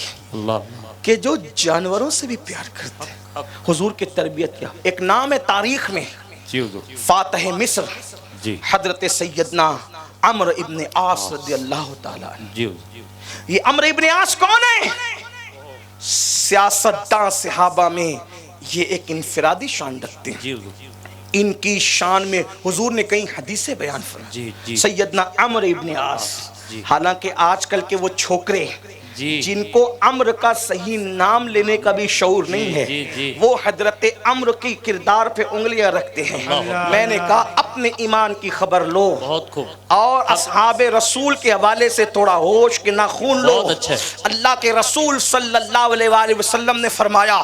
کہ جو جانوروں سے بھی پیار کرتے ہیں، حضور کی تربیت کیا۔ ایک نام ہے تاریخ میں، فاتح مصر حضرت سیدنا عمرو ابن عاص رضی اللہ تعالیٰ عنہ۔ یہ عمرو ابن عاص کون ہے؟ سیاستداں صحابہ میں یہ ایک انفرادی شان رکھتے ہیں۔ ان کی شان میں حضور نے کئی حدیثیں بیان فرمائیں۔ سیدنا عمرو ابن عاص، حالانکہ آج کل کے وہ چھوکرے جن کو عمرو کا صحیح نام لینے کا بھی شعور نہیں ہے، وہ حضرت عمرو کی کردار پہ انگلیاں رکھتے ہیں۔ میں نے کہا اپنے ایمان کی خبر لو اور اصحاب رسول کے حوالے سے تھوڑا ہوش کے ناخون لو۔ اللہ کے رسول صلی اللہ علیہ وآلہ وسلم نے فرمایا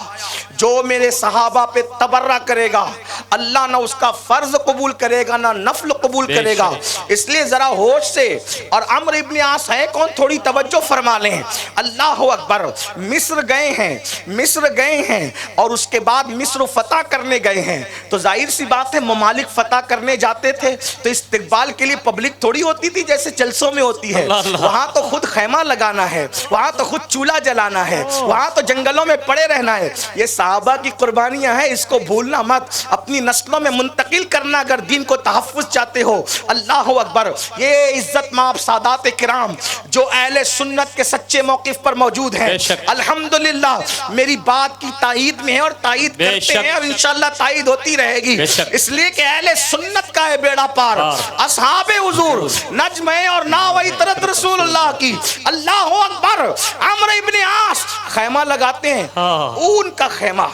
جو میرے صحابہ پہ تبرہ کرے گا اللہ نہ اس کا فرض قبول کرے گا نہ نفل قبول کرے گا، اس لیے ذرا ہوش سے۔ اور عمرو ابن عاص ہے کون، تھوڑی توجہ فرما لیں۔ اللہ اکبر، مصر گئے ہیں اور اس کے بعد مصر فتح کرنے گئے ہیں، تو ظاہر سی بات ہے ممالک فتح کرنے جاتے تھے تو استقبال کے لیے پبلک تھوڑی ہوتی تھی جیسے جلسوں میں ہوتی ہے، وہاں تو خود خیمہ لگانا ہے، وہاں تو خود چولہا جلانا ہے، وہاں تو جنگلوں میں پڑے رہنا ہے۔ یہ صحابہ کی قربانیاں ہیں، اس کو بھولنا مت، اپنی نسلوں میں منتقل کرنا اگر دین کو تحفظ چاہتے ہو۔ اللہ اکبر، یہ عزت مآب سادات کرام جو اہل سنت کے سچے موقف پر موجود ہیں، الحمدللہ میری بات کی تائید میں ہے اور تائید کرتے ہیں اور انشاءاللہ تائید ہوتی رہے گی، اس لیے کہ اہل سنت کا ہے بیڑا پار۔ اصحاب حضور نجم ہے اور ناو عطرت رسول اللہ کی۔ اللہ اکبر، عمرو ابن عاص خیمہ لگاتے ہیں، اون کا خیمہ،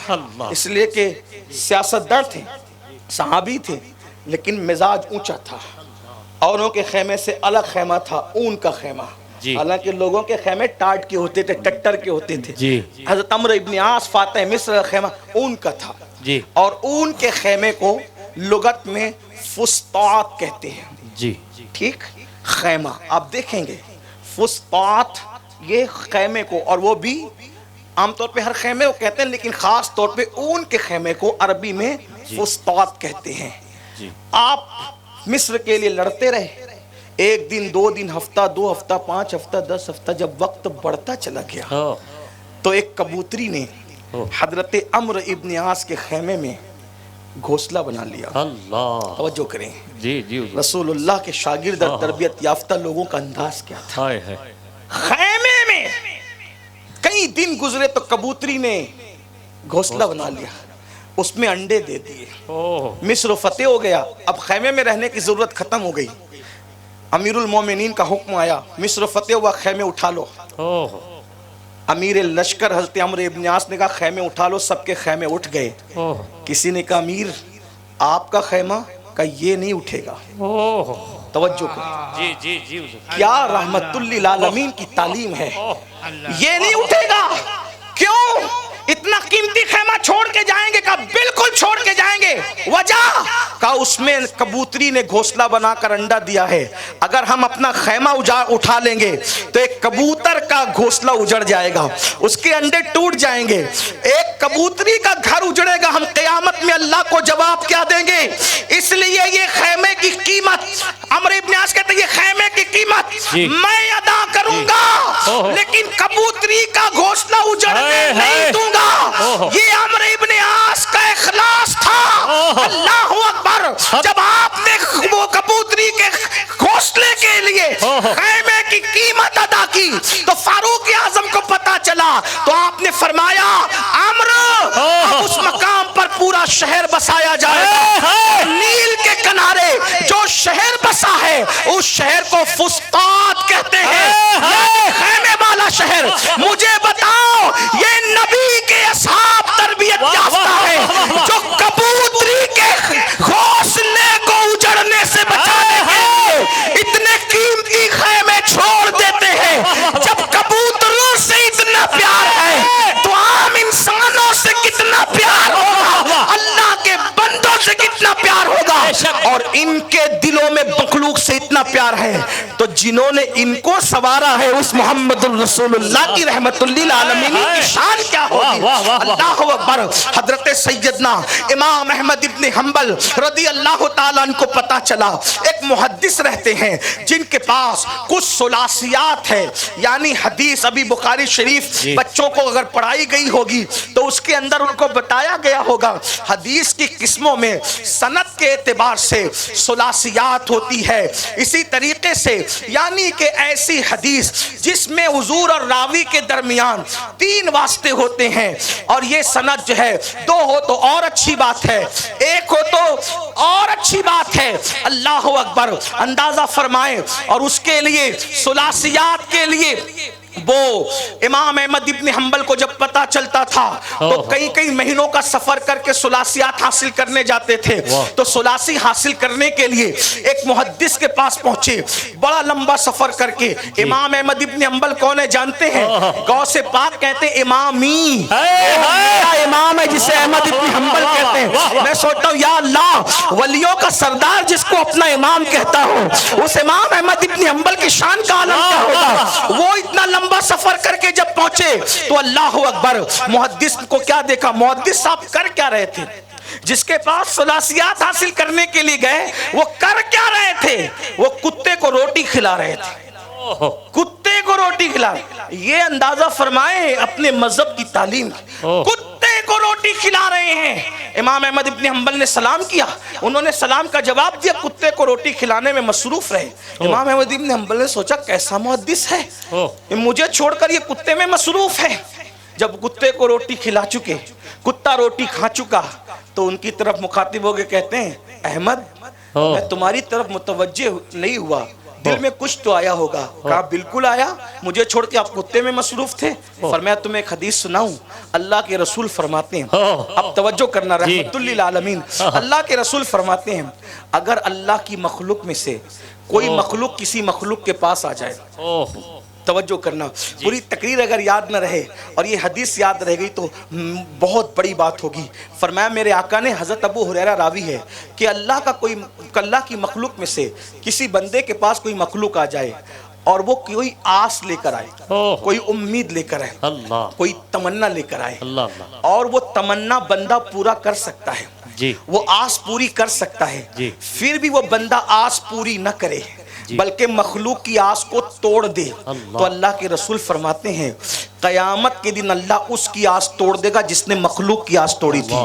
اس لیے کہ سیاستدان تھے، صحابی تھے لیکن مزاج اونچا تھا، اوروں کے خیمے سے الگ خیمہ تھا، اون کا خیمہ. حالانکہ لوگوں کے خیمے ٹاٹ کے ہوتے تھے، ٹٹر کے ہوتے تھے. حضرت عمرو ابن عاص فاتح مصر کا خیمہ اون کا تھا. اور اون کے خیمے کو لغت میں فسطاط کہتے ہیں. ٹھیک، خیمہ آپ دیکھیں گے فسطاط یہ خیمے کو، اور وہ بھی عام طور پہ ہر خیمے کو کہتے ہیں لیکن خاص طور پہ اون کے خیمے کو عربی میں فسطاط کہتے ہیں. آپ مصر کے لیے لڑتے رہے، ایک دن، 2 دن، ہفتہ، 2 ہفتہ، 5 ہفتہ، 10 ہفتہ، جب وقت بڑھتا چلا گیا تو ایک کبوتری نے حضرت عمرو ابن عاص کے خیمے میں گھونسلہ بنا لیا. توجہ کریں، رسول اللہ کے شاگرد اور تربیت یافتہ لوگوں کا انداز کیا تھا. خیمے میں کئی دن گزرے تو کبوتری نے گھونسلہ بنا لیا، اس میں انڈے دے دیے. مصر فتح ہو گیا، اب خیمے میں رہنے کی ضرورت ختم ہو گئی. امیر المومنین کا حکم آیا، مصر فتح ہوا، خیمے اٹھا لو. امیر لشکر حضرت عمرو ابن عاص نے کہا خیمے اٹھا لو. سب کے خیمے اٹھ گئے. کسی نے کہا امیر آپ کا خیمہ، کہا یہ نہیں اٹھے گا. توجہ کریں، کیا رحمت للعالمین کی تعلیم ہے. یہ نہیں اٹھے گا. کیوں؟ اتنا قیمتی خیمہ چھوڑ کے جائیں گے؟ کہا بالکل چھوڑ کے جائیں گے. وجہ؟ کہا اس میں کبوتری نے گھونسلہ بنا کر انڈا دیا ہے. اگر ہم اپنا خیمہ اٹھا لیں گے تو ایک کبوتر کا گھونسلہ اجڑ جائے گا، اس کے انڈے ٹوٹ جائیں گے. ایک کبوتری کا گھر اجڑے گا، ہم قیامت میں اللہ کو جواب کیا دیں گے؟ اس لیے یہ خیمے کی قیمت، عمرو ابن عاص کہتے ہیں یہ خیمے کی قیمت میں ادا کروں گا لیکن کبوتری کا گھونسلہ اجڑنے نہیں دوں گا. یہ عمرو ابن عاص کا اخلاص تھا. اللہ اکبر. جب آپ نے وہ کبوتری کے گھونسلے کے لیے خیمے کی قیمت ادا کی تو فاروق اعظم کو پتا چلا تو آپ نے فرمایا عمرو اب اس مقام پر پورا شہر بسایا جائے گا. نیل کے کنارے جو شہر بسا ہے اس شہر کو فسطاط کہتے ہیں، خیمے والا شہر. مجھے بتاؤ یہ نبی کے اصحاب تربیت یافتہ ہے جو کبوتری کے گھونسلے کو اجڑنے سے بچانے کے لیے اتنے قیمتی خیمے چھوڑ دیتے ہیں. جب کبوتروں سے اتنا پیار ہے تو عام انسانوں سے کتنا پیار ہوگا، اللہ کے بندوں سے کتنا پیار ہوگا. اور ان کے دلوں میں مخلوق سے اتنا پیار ہے تو جنہوں نے ان کو سوارا ہے اس محمد الرسول اللہ کی رحمت للعالمین کی شان کیا ہوگی. اللہ اکبر. حضرت سیدنا امام احمد ابن حنبل رضی اللہ تعالیٰ عنہ کو پتا چلا ایک محدث رہتے ہیں جن کے پاس کچھ ثلاثیات ہے، یعنی حدیث. ابھی بخاری شریف بچوں کو اگر پڑھائی گئی ہوگی تو اس کے اندر ان کو بتایا گیا ہوگا حدیث کی قسموں میں سند کے اعتبار سے ثلاثیات ہوتی ہے. اسی طریقے سے یعنی کہ ایسی حدیث جس میں حضور اور راوی کے درمیان 3 واسطے ہوتے ہیں اور یہ سند جو ہے 2 ہو تو اور اچھی بات ہے، 1 ہو تو اور اچھی بات ہے. اللہ اکبر. اندازہ فرمائیں. اور اس کے لیے ثلاثیات کے لیے وہ امام احمد ابن حنبل کو جب پتا چلتا تھا تو کئی مہینوں کا سفر کر کے ثلاثیات حاصل کرنے جاتے تھے. تو ثلاثی حاصل کرنے کے لیے ایک محدث کے پاس پہنچے، بڑا لمبا سفر کر کے. امام احمد ابن حنبل کون ہے جانتے ہیں؟ غوث پاک کہتے ہیں امامی، میرا امام ہے جسے احمد ابن حنبل کہتے ہیں. میں سوچتا ہوں یا اللہ ولیوں کا سردار جس کو اپنا امام کہتا ہوں اس امام احمد ابن حنبل کی شان کا عالم کیا ہوگا. وہ اتنا لمبا سفر کر کے جب پہنچے تو اللہ اکبر محدث کو کیا دیکھا. محدث صاحب کر کیا رہے تھے؟ جس کے پاس ثلاثیات حاصل کرنے کے لیے گئے وہ کر کیا رہے تھے؟ وہ کتے کو روٹی کھلا رہے تھے. کتے کو روٹی کھلا. یہ اندازہ فرمائے اپنے مذہب کی تعلیم. کتے کو روٹی کھلا رہے ہیں. امام احمد ابن حنبل نے سلام کیا، انہوں نے سلام کا جواب دیا، کتے کو روٹی کھلانے میں مصروف رہے. امام احمد ابن حنبل نے سوچا کیسا محدث ہے، مجھے چھوڑ کر یہ کتے میں مصروف ہے. جب کتے کو روٹی کھلا چکے، کتا روٹی کھا چکا تو ان کی طرف مخاطب ہو کے کہتے ہیں احمد میں تمہاری طرف متوجہ نہیں ہوا، دل میں کچھ تو آیا ہوگا. کہا بالکل آیا, مجھے چھوڑ کے آپ کتے میں مصروف تھے. فرمایا تمہیں ایک حدیث سناؤں. اللہ کے رسول فرماتے ہیں, اب توجہ کرنا, رحمت للعالمین, اللہ کے رسول فرماتے ہیں اگر اللہ کی مخلوق میں سے کوئی مخلوق کسی مخلوق کے پاس آ جائے, توجہ کرنا, پوری تقریر اگر یاد نہ رہے اور یہ حدیث یاد رہ گئی تو بہت بڑی بات ہوگی. فرمایا میرے آقا نے, حضرت ابو ہریرہ راوی ہے, کہ اللہ کی مخلوق میں سے کسی بندے کے پاس کوئی مخلوق آ جائے اور وہ کوئی آس لے کر آئے, کوئی امید لے کر آئے, کوئی تمنا لے کر آئے, اور وہ تمنا بندہ پورا کر سکتا ہے, وہ آس پوری کر سکتا ہے, پھر بھی وہ بندہ آس پوری نہ کرے بلکہ مخلوق کی آس کو توڑ دے, تو اللہ کے رسول فرماتے ہیں قیامت کے دن اللہ اس کی آس توڑ دے گا جس نے مخلوق کی آس توڑی تھی,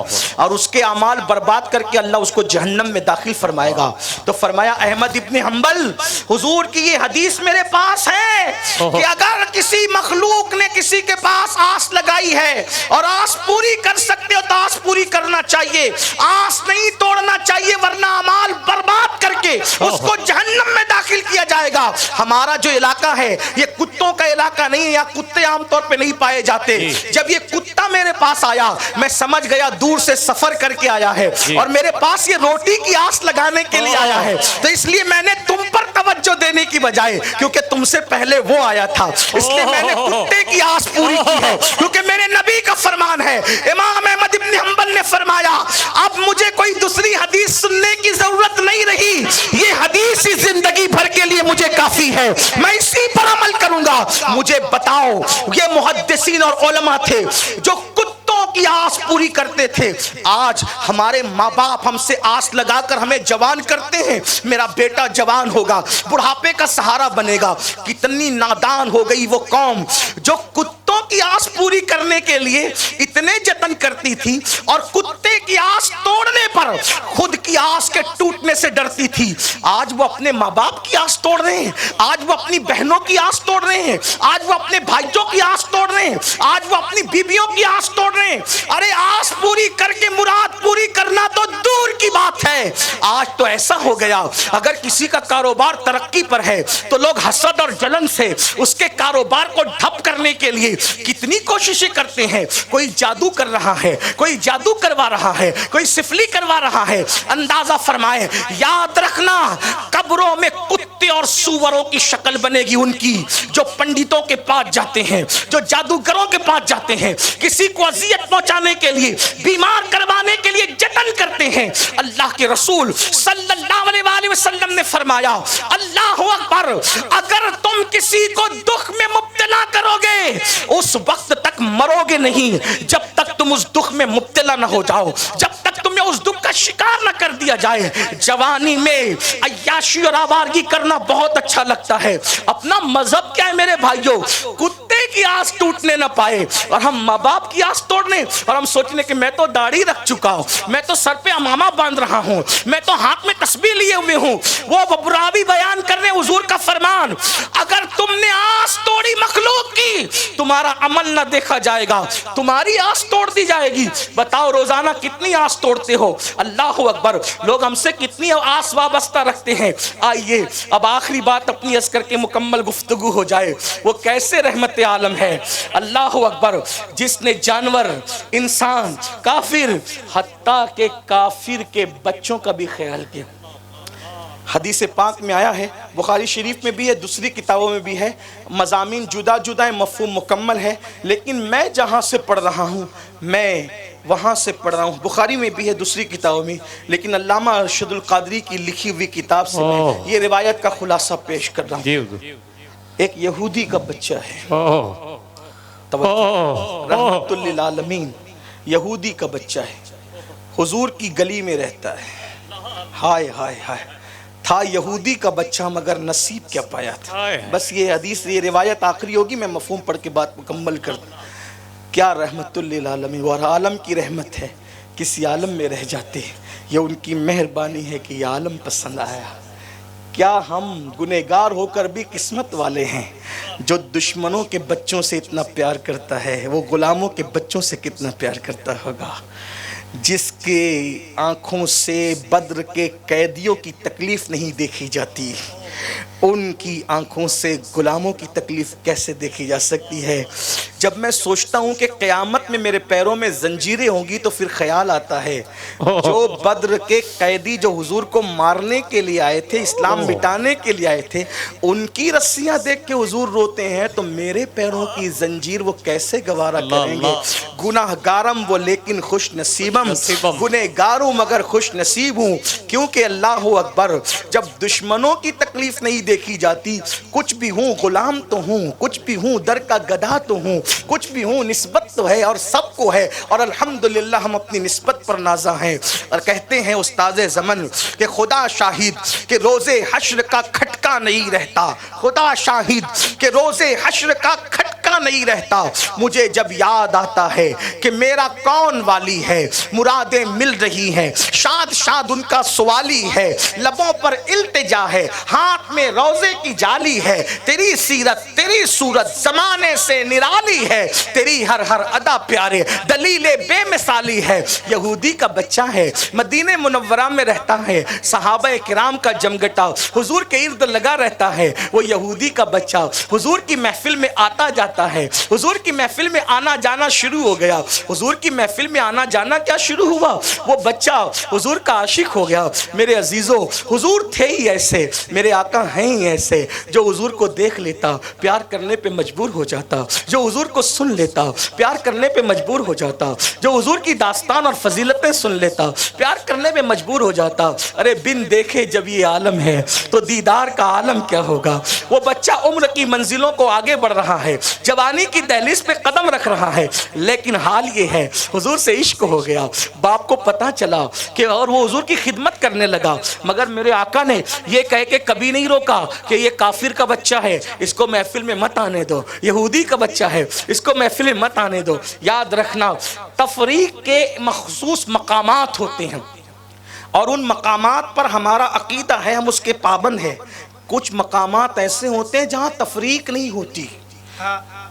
اور اس کے اعمال برباد کر کے اللہ اس کو جہنم میں داخل فرمائے گا. تو فرمایا احمد ابن حنبل, حضور کی یہ حدیث میرے پاس ہے کہ اگر کسی مخلوق نے کسی کے پاس آس لگائی ہے اور آس پوری کر سکتے ہو تو آس پوری کرنا چاہیے, آس نہیں توڑنا چاہیے, ورنہ اعمال برباد کر کے اس کو جہنم میں داخل کیا جائے گا. ہمارا جو علاقہ ہے یہ کتوں کا علاقہ نہیں ہے, یا کتے عام طور پہ نہیں پائے جاتے. جب یہ کتا میرے پاس آیا میں سمجھ گیا دور سے سفر کر کے آیا ہے اور میرے پاس یہ روٹی کی آس لگانے کے لیے آیا ہے, تو اس لیے میں نے تم پر توجہ دینے کی بجائے, کیونکہ تم سے پہلے وہ آیا تھا, اس لیے میں نے کتے کی آس پوری کی ہے, کیونکہ میرے نبی کا فرمان ہے. امام احمد ابن حنبل نے فرمایا اب مجھے کوئی دوسری حدیث سننے کی ضرورت نہیں رہی, یہ حدیث ہی زندگی بھر کے لیے مجھے کافی ہے, میں اسی پر عمل کروں گا. مجھے بتاؤ, یہ محدثین اور علماء تھے جو کتوں کی آس پوری کرتے تھے. آج ہمارے ماں باپ ہم سے آس لگا کر ہمیں جوان کرتے ہیں, میرا بیٹا جوان ہوگا, بڑھاپے کا سہارا بنے گا. کتنی نادان ہو گئی وہ قوم جو کتوں کی آس پوری کرنے کے لیے اتنے جتن کرتی تھی اور کتے کی آس توڑنے پر خود کی آس کے ٹوٹنے سے ڈرتی تھی. آج وہ اپنے ماں باپ کی آس توڑ رہے ہیں, آج وہ اپنی بہنوں کی آس توڑ رہے ہیں, آج وہ اپنے بھائیوں کی آس توڑ رہے ہیں, آج وہ اپنی بیویوں کی آس توڑ رہے ہیں. ارے آس پوری کر کے مراد پوری کرنا تو دور کی بات ہے. آج تو ایسا ہو گیا اگر کسی کا کاروبار ترقی پر ہے تو لوگ حسد اور جلن سے اس کے کاروبار کو ڈھپ کرنے کے لیے کتنی کوششیں کرتے ہیں. کوئی جادو کر رہا ہے, کوئی جادو کروا رہا ہے, کوئی سفلی کروا رہا ہے. اندازہ فرمائے, یاد رکھنا قبروں میں کتے اور سوروں کی شکل بنے گی ان کی, جو پنڈتوں کے پاس جاتے ہیں, جو جادوگروں کے پاس جاتے ہیں, کسی کو اذیت پہنچانے کے لیے, بیمار کروانے کے لیے جتن کرتے ہیں. اللہ کے رسول صلی اللہ علیہ وسلم نے فرمایا اللہ اکبر, اگر تم کسی کو دکھ میں مبتلا کرو گے اس وقت تک مرو گے نہیں جب تک تم اس دکھ میں مبتلا نہ ہو جاؤ, جب تک تمہیں اس دکھ کا شکار نہ کر دیا جائے. جوانی میں عیاشی اور آوارگی کرنا بہت اچھا لگتا ہے. اپنا مذہب کیا ہے میرے بھائیوں, کتے کی آس ٹوٹنے نہ پائے اور ہم ماں باپ کی آس توڑنے, اور ہم سوچنے کہ میں تو داڑھی رکھ چکا ہوں, میں تو سر پہ امامہ باندھ رہا ہوں, میں تو ہاتھ میں تسبیح لیے ہوئے ہوں. وہ براوی بیان کرنے حضور کا فرمان, اگر تم نے آس توڑی مخلوق کی تمہارا عمل نہ دیکھا جائے گا, تمہاری آس توڑ دی جائے گی. بتاؤ روزانہ کتنی آس توڑتے ہو؟ اللہ اکبر, لوگ ہم سے کتنی آس وابستہ رکھتے ہیں. آئیے اب آخری بات اپنی عرض کر کے مکمل گفتگو ہو جائے. وہ کیسے رحمت عالم ہے, اللہ اکبر, جس نے جانور, انسان, کافر, حتیٰ کہ کافر کے بچوں کا بھی خیال کیا. حدیث پاک میں آیا ہے, بخاری شریف میں بھی ہے, دوسری کتابوں میں بھی ہے, مضامین جدا جدا ہیں, مفہوم مکمل ہے, لیکن میں جہاں سے پڑھ رہا ہوں میں وہاں سے پڑھ رہا ہوں. بخاری میں بھی ہے, دوسری کتابوں میں, لیکن علامہ ارشد القادری کی لکھی ہوئی کتاب سے میں یہ روایت کا خلاصہ پیش کر رہا ہوں. ایک یہودی کا بچہ ہے, رحمت للعالمین, یہودی کا بچہ ہے, حضور کی گلی میں رہتا ہے. ہائے ہائے ہائے, تھا یہودی کا بچہ مگر نصیب کیا پایا تھا. بس یہ حدیث, یہ روایت آخری ہوگی, میں مفہوم پڑھ کے بات مکمل کر دوں. کیا رحمت للعالمین, اور عالم کی رحمت ہے, کسی عالم میں رہ جاتے, یہ ان کی مہربانی ہے کہ یہ عالم پسند آیا. کیا ہم گنہگار ہو کر بھی قسمت والے ہیں. جو دشمنوں کے بچوں سے اتنا پیار کرتا ہے وہ غلاموں کے بچوں سے کتنا پیار کرتا ہوگا. جس کے آنکھوں سے بدر کے قیدیوں کی تکلیف نہیں دیکھی جاتی, ان کی آنکھوں سے غلاموں کی تکلیف کیسے دیکھی جا سکتی ہے؟ جب میں سوچتا ہوں کہ قیامت میں میرے پیروں میں زنجیریں ہوں گی تو پھر خیال آتا ہے جو بدر کے قیدی جو حضور کو مارنے کے لیے آئے تھے، اسلام مٹانے کے لیے آئے تھے، ان کی رسیاں دیکھ کے حضور روتے ہیں تو میرے پیروں کی زنجیر وہ کیسے گوارا کریں گے؟ گناہ گارم وہ لیکن خوش نصیبم، گنہ گاروں مگر خوش نصیب ہوں، کیونکہ اللہ اکبر جب دشمنوں کی تکلیف نہیں دیکھی جاتی، کچھ بھی ہوں غلام تو ہوں، کچھ بھی ہوں در کا گدھا تو ہوں، کچھ بھی ہوں نسبت تو ہے اور سب کو ہے، اور الحمدللہ ہم اپنی نسبت پر نازا ہیں۔ اور کہتے ہیں استاد زمن کہ خدا شاہد کہ روز حشر کا کھٹکا نہیں رہتا، خدا شاہد کہ روز حشر کا کھٹکا نہیں رہتا، مجھے جب یاد آتا ہے کہ میرا کون والی ہے، مرادیں مل رہی ہیں، شاد شاد ان کا سوالی ہے، لبوں پر التجا ہے، ہاتھ میں روزے کی جالی ہے، تیری سیرت تیری صورت زمانے سے نرالی ہے، تیری ہر ہر ادا پیارے دلیل بے مثالی ہے۔ یہودی کا بچہ ہے، مدینہ منورہ میں رہتا ہے، صحابہ کرام کا جمگٹا حضور کے ارد لگا رہتا ہے، وہ یہودی کا بچہ حضور کی محفل میں آتا جاتا ہے، حضور کی محفل میں آنا جانا شروع ہو گیا، حضور کی محفل میں آنا جانا کیا شروع ہوا؟ وہ بچہ حضور کا عاشق ہو گیا۔ میرے عزیزوں، حضور تھے ہی ایسے، میرے آقا ہیں ہی ایسے، جو حضور کو دیکھ لیتا پیار کرنے پہ مجبور ہو جاتا، جو حضور کو سن لیتا پیار کرنے پہ مجبور ہو جاتا، جو حضور کی داستان اور فضیلتیں سن لیتا پیار کرنے پہ مجبور ہو جاتا۔ ارے بن دیکھے جب یہ عالم ہے تو دیدار کا عالم کیا ہوگا؟ وہ بچہ عمر کی منزلوں کو آگے بڑھ رہا ہے، جوانی کی دہلیز پہ قدم رکھ رہا ہے، لیکن حال یہ ہے حضور سے عشق ہو گیا۔ باپ کو پتا چلا کہ اور وہ حضور کی خدمت کرنے لگا، مگر میرے آقا نے یہ کہہ کے کبھی نہیں روکا کہ یہ کافر کا بچہ ہے، اس کو محفل میں مت آنے دو، یہودی کا بچہ ہے، اس کو محفل میں مت آنے دو۔ یاد رکھنا تفریق کے مخصوص مقامات ہوتے ہیں اور ان مقامات پر ہمارا عقیدہ ہے، ہم اس کے پابند ہیں۔ کچھ مقامات ایسے ہوتے ہیں جہاں تفریق نہیں ہوتی،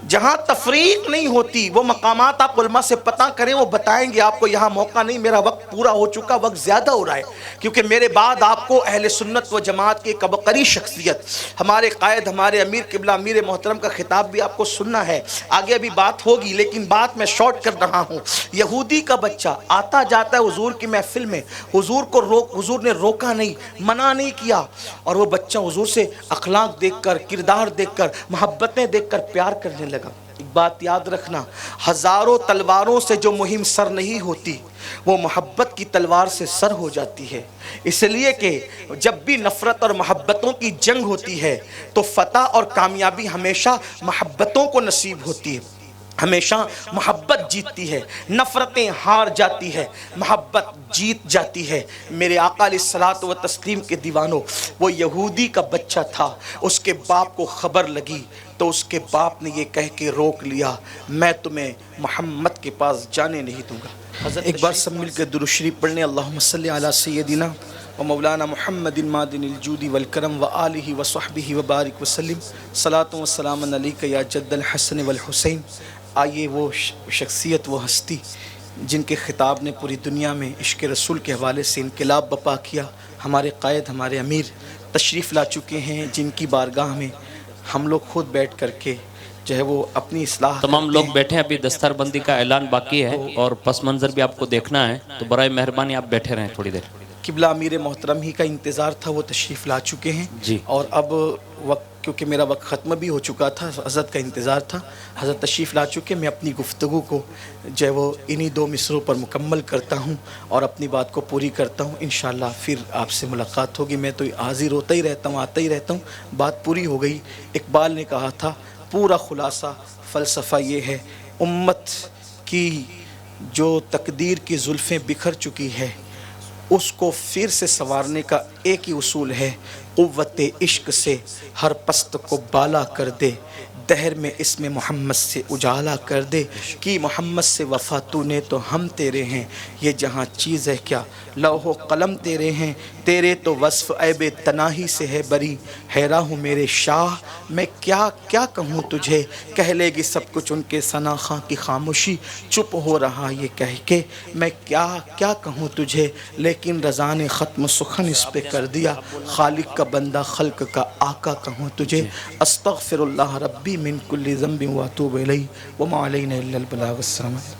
جہاں تفریق نہیں ہوتی، وہ مقامات آپ علماء سے پتہ کریں، وہ بتائیں گے آپ کو۔ یہاں موقع نہیں، میرا وقت پورا ہو چکا، وقت زیادہ ہو رہا ہے، کیونکہ میرے بعد آپ کو اہل سنت و جماعت کی ایک عبقری شخصیت، ہمارے قائد، ہمارے امیر قبلہ امیر محترم کا خطاب بھی آپ کو سننا ہے۔ آگے ابھی بات ہوگی لیکن بات میں شارٹ کر رہا ہوں۔ یہودی کا بچہ آتا جاتا ہے حضور کی محفل میں، حضور نے روکا نہیں، منع نہیں کیا، اور وہ بچہ حضور سے اخلاق دیکھ کر، کردار دیکھ کر، محبتیں دیکھ کر پیار کرنے لگا۔ ایک بات یاد رکھنا، ہزاروں تلواروں سے جو مہم سر نہیں ہوتی، وہ محبت کی تلوار سے سر ہو جاتی ہے۔ اس لیے کہ جب بھی نفرت اور محبتوں کی جنگ ہوتی ہے تو فتح اور کامیابی ہمیشہ محبتوں کو نصیب ہوتی ہے، ہمیشہ محبت جیتتی ہے، نفرتیں ہار جاتی ہے، محبت جیت جاتی ہے۔ میرے آقا علیہ الصلوۃ والتسلیم کے دیوانوں، وہ یہودی کا بچہ تھا، اس کے باپ کو خبر لگی تو اس کے باپ نے یہ کہہ کے روک لیا، میں تمہیں محمد کے پاس جانے نہیں دوں گا۔ ایک بار سب مل کے درود شریف پڑھنے، اللہم صلی علی سیدنا و مولانا محمد معدن الجود والکرم و آلہ و صحبہ وبارک وسلم، صلاۃ و سلام علیک یا جد الحسن والحسین۔ آئیے وہ شخصیت، وہ ہستی جن کے خطاب نے پوری دنیا میں عشق رسول کے حوالے سے انقلاب بپا کیا، ہمارے قائد، ہمارے امیر تشریف لا چکے ہیں، جن کی بارگاہ میں ہم لوگ خود بیٹھ کر کے جو ہے وہ اپنی اصلاح تمام لوگ بیٹھے ہیں، ابھی دستار بندی کا اعلان باقی ہے اور پس منظر بھی آپ کو دیکھنا ہے، تو برائے مہربانی آپ بیٹھے رہیں تھوڑی دیر۔ قبلہ امیر محترم ہی کا انتظار تھا، وہ تشریف لا چکے ہیں جی، اور اب وقت، کیونکہ میرا وقت ختم بھی ہو چکا تھا، حضرت کا انتظار تھا، حضرت تشریف لا چکے۔ میں اپنی گفتگو کو جو ہے وہ انہی دو مصروں پر مکمل کرتا ہوں اور اپنی بات کو پوری کرتا ہوں، انشاءاللہ پھر آپ سے ملاقات ہوگی۔ میں تو حاضر ہوتا ہی رہتا ہوں، آتا ہی رہتا ہوں، بات پوری ہو گئی۔ اقبال نے کہا تھا، پورا خلاصہ فلسفہ یہ ہے، امت کی جو تقدیر کی زلفیں بکھر چکی ہے اس کو پھر سے سنوارنے کا ایک ہی اصول ہے، قوت عشق سے ہر پست کو بالا کر دے، دہر میں اسم محمد سے اجالا کر دے، کی محمد سے وفا تو نے تو ہم تیرے ہیں، یہ جہاں چیز ہے کیا لوح و قلم تیرے ہیں، تیرے تو وصف عیب تناہی سے ہے بری، حیران ہوں میرے شاہ میں کیا کیا کہوں تجھے، کہہ لے گی سب کچھ ان کے ثنا خاں کی خاموشی، چپ ہو رہا یہ کہہ کے میں کیا کیا کہوں تجھے، لیکن رضا نے ختم سخن اس پہ کر دیا، خالق کا کا بندہ، خلق کا آقا کہوں تجھے. استغفر اللہ ربی من کل ذنب واتوب الیہ وما علینا الا البلاغ. السلام علیکم.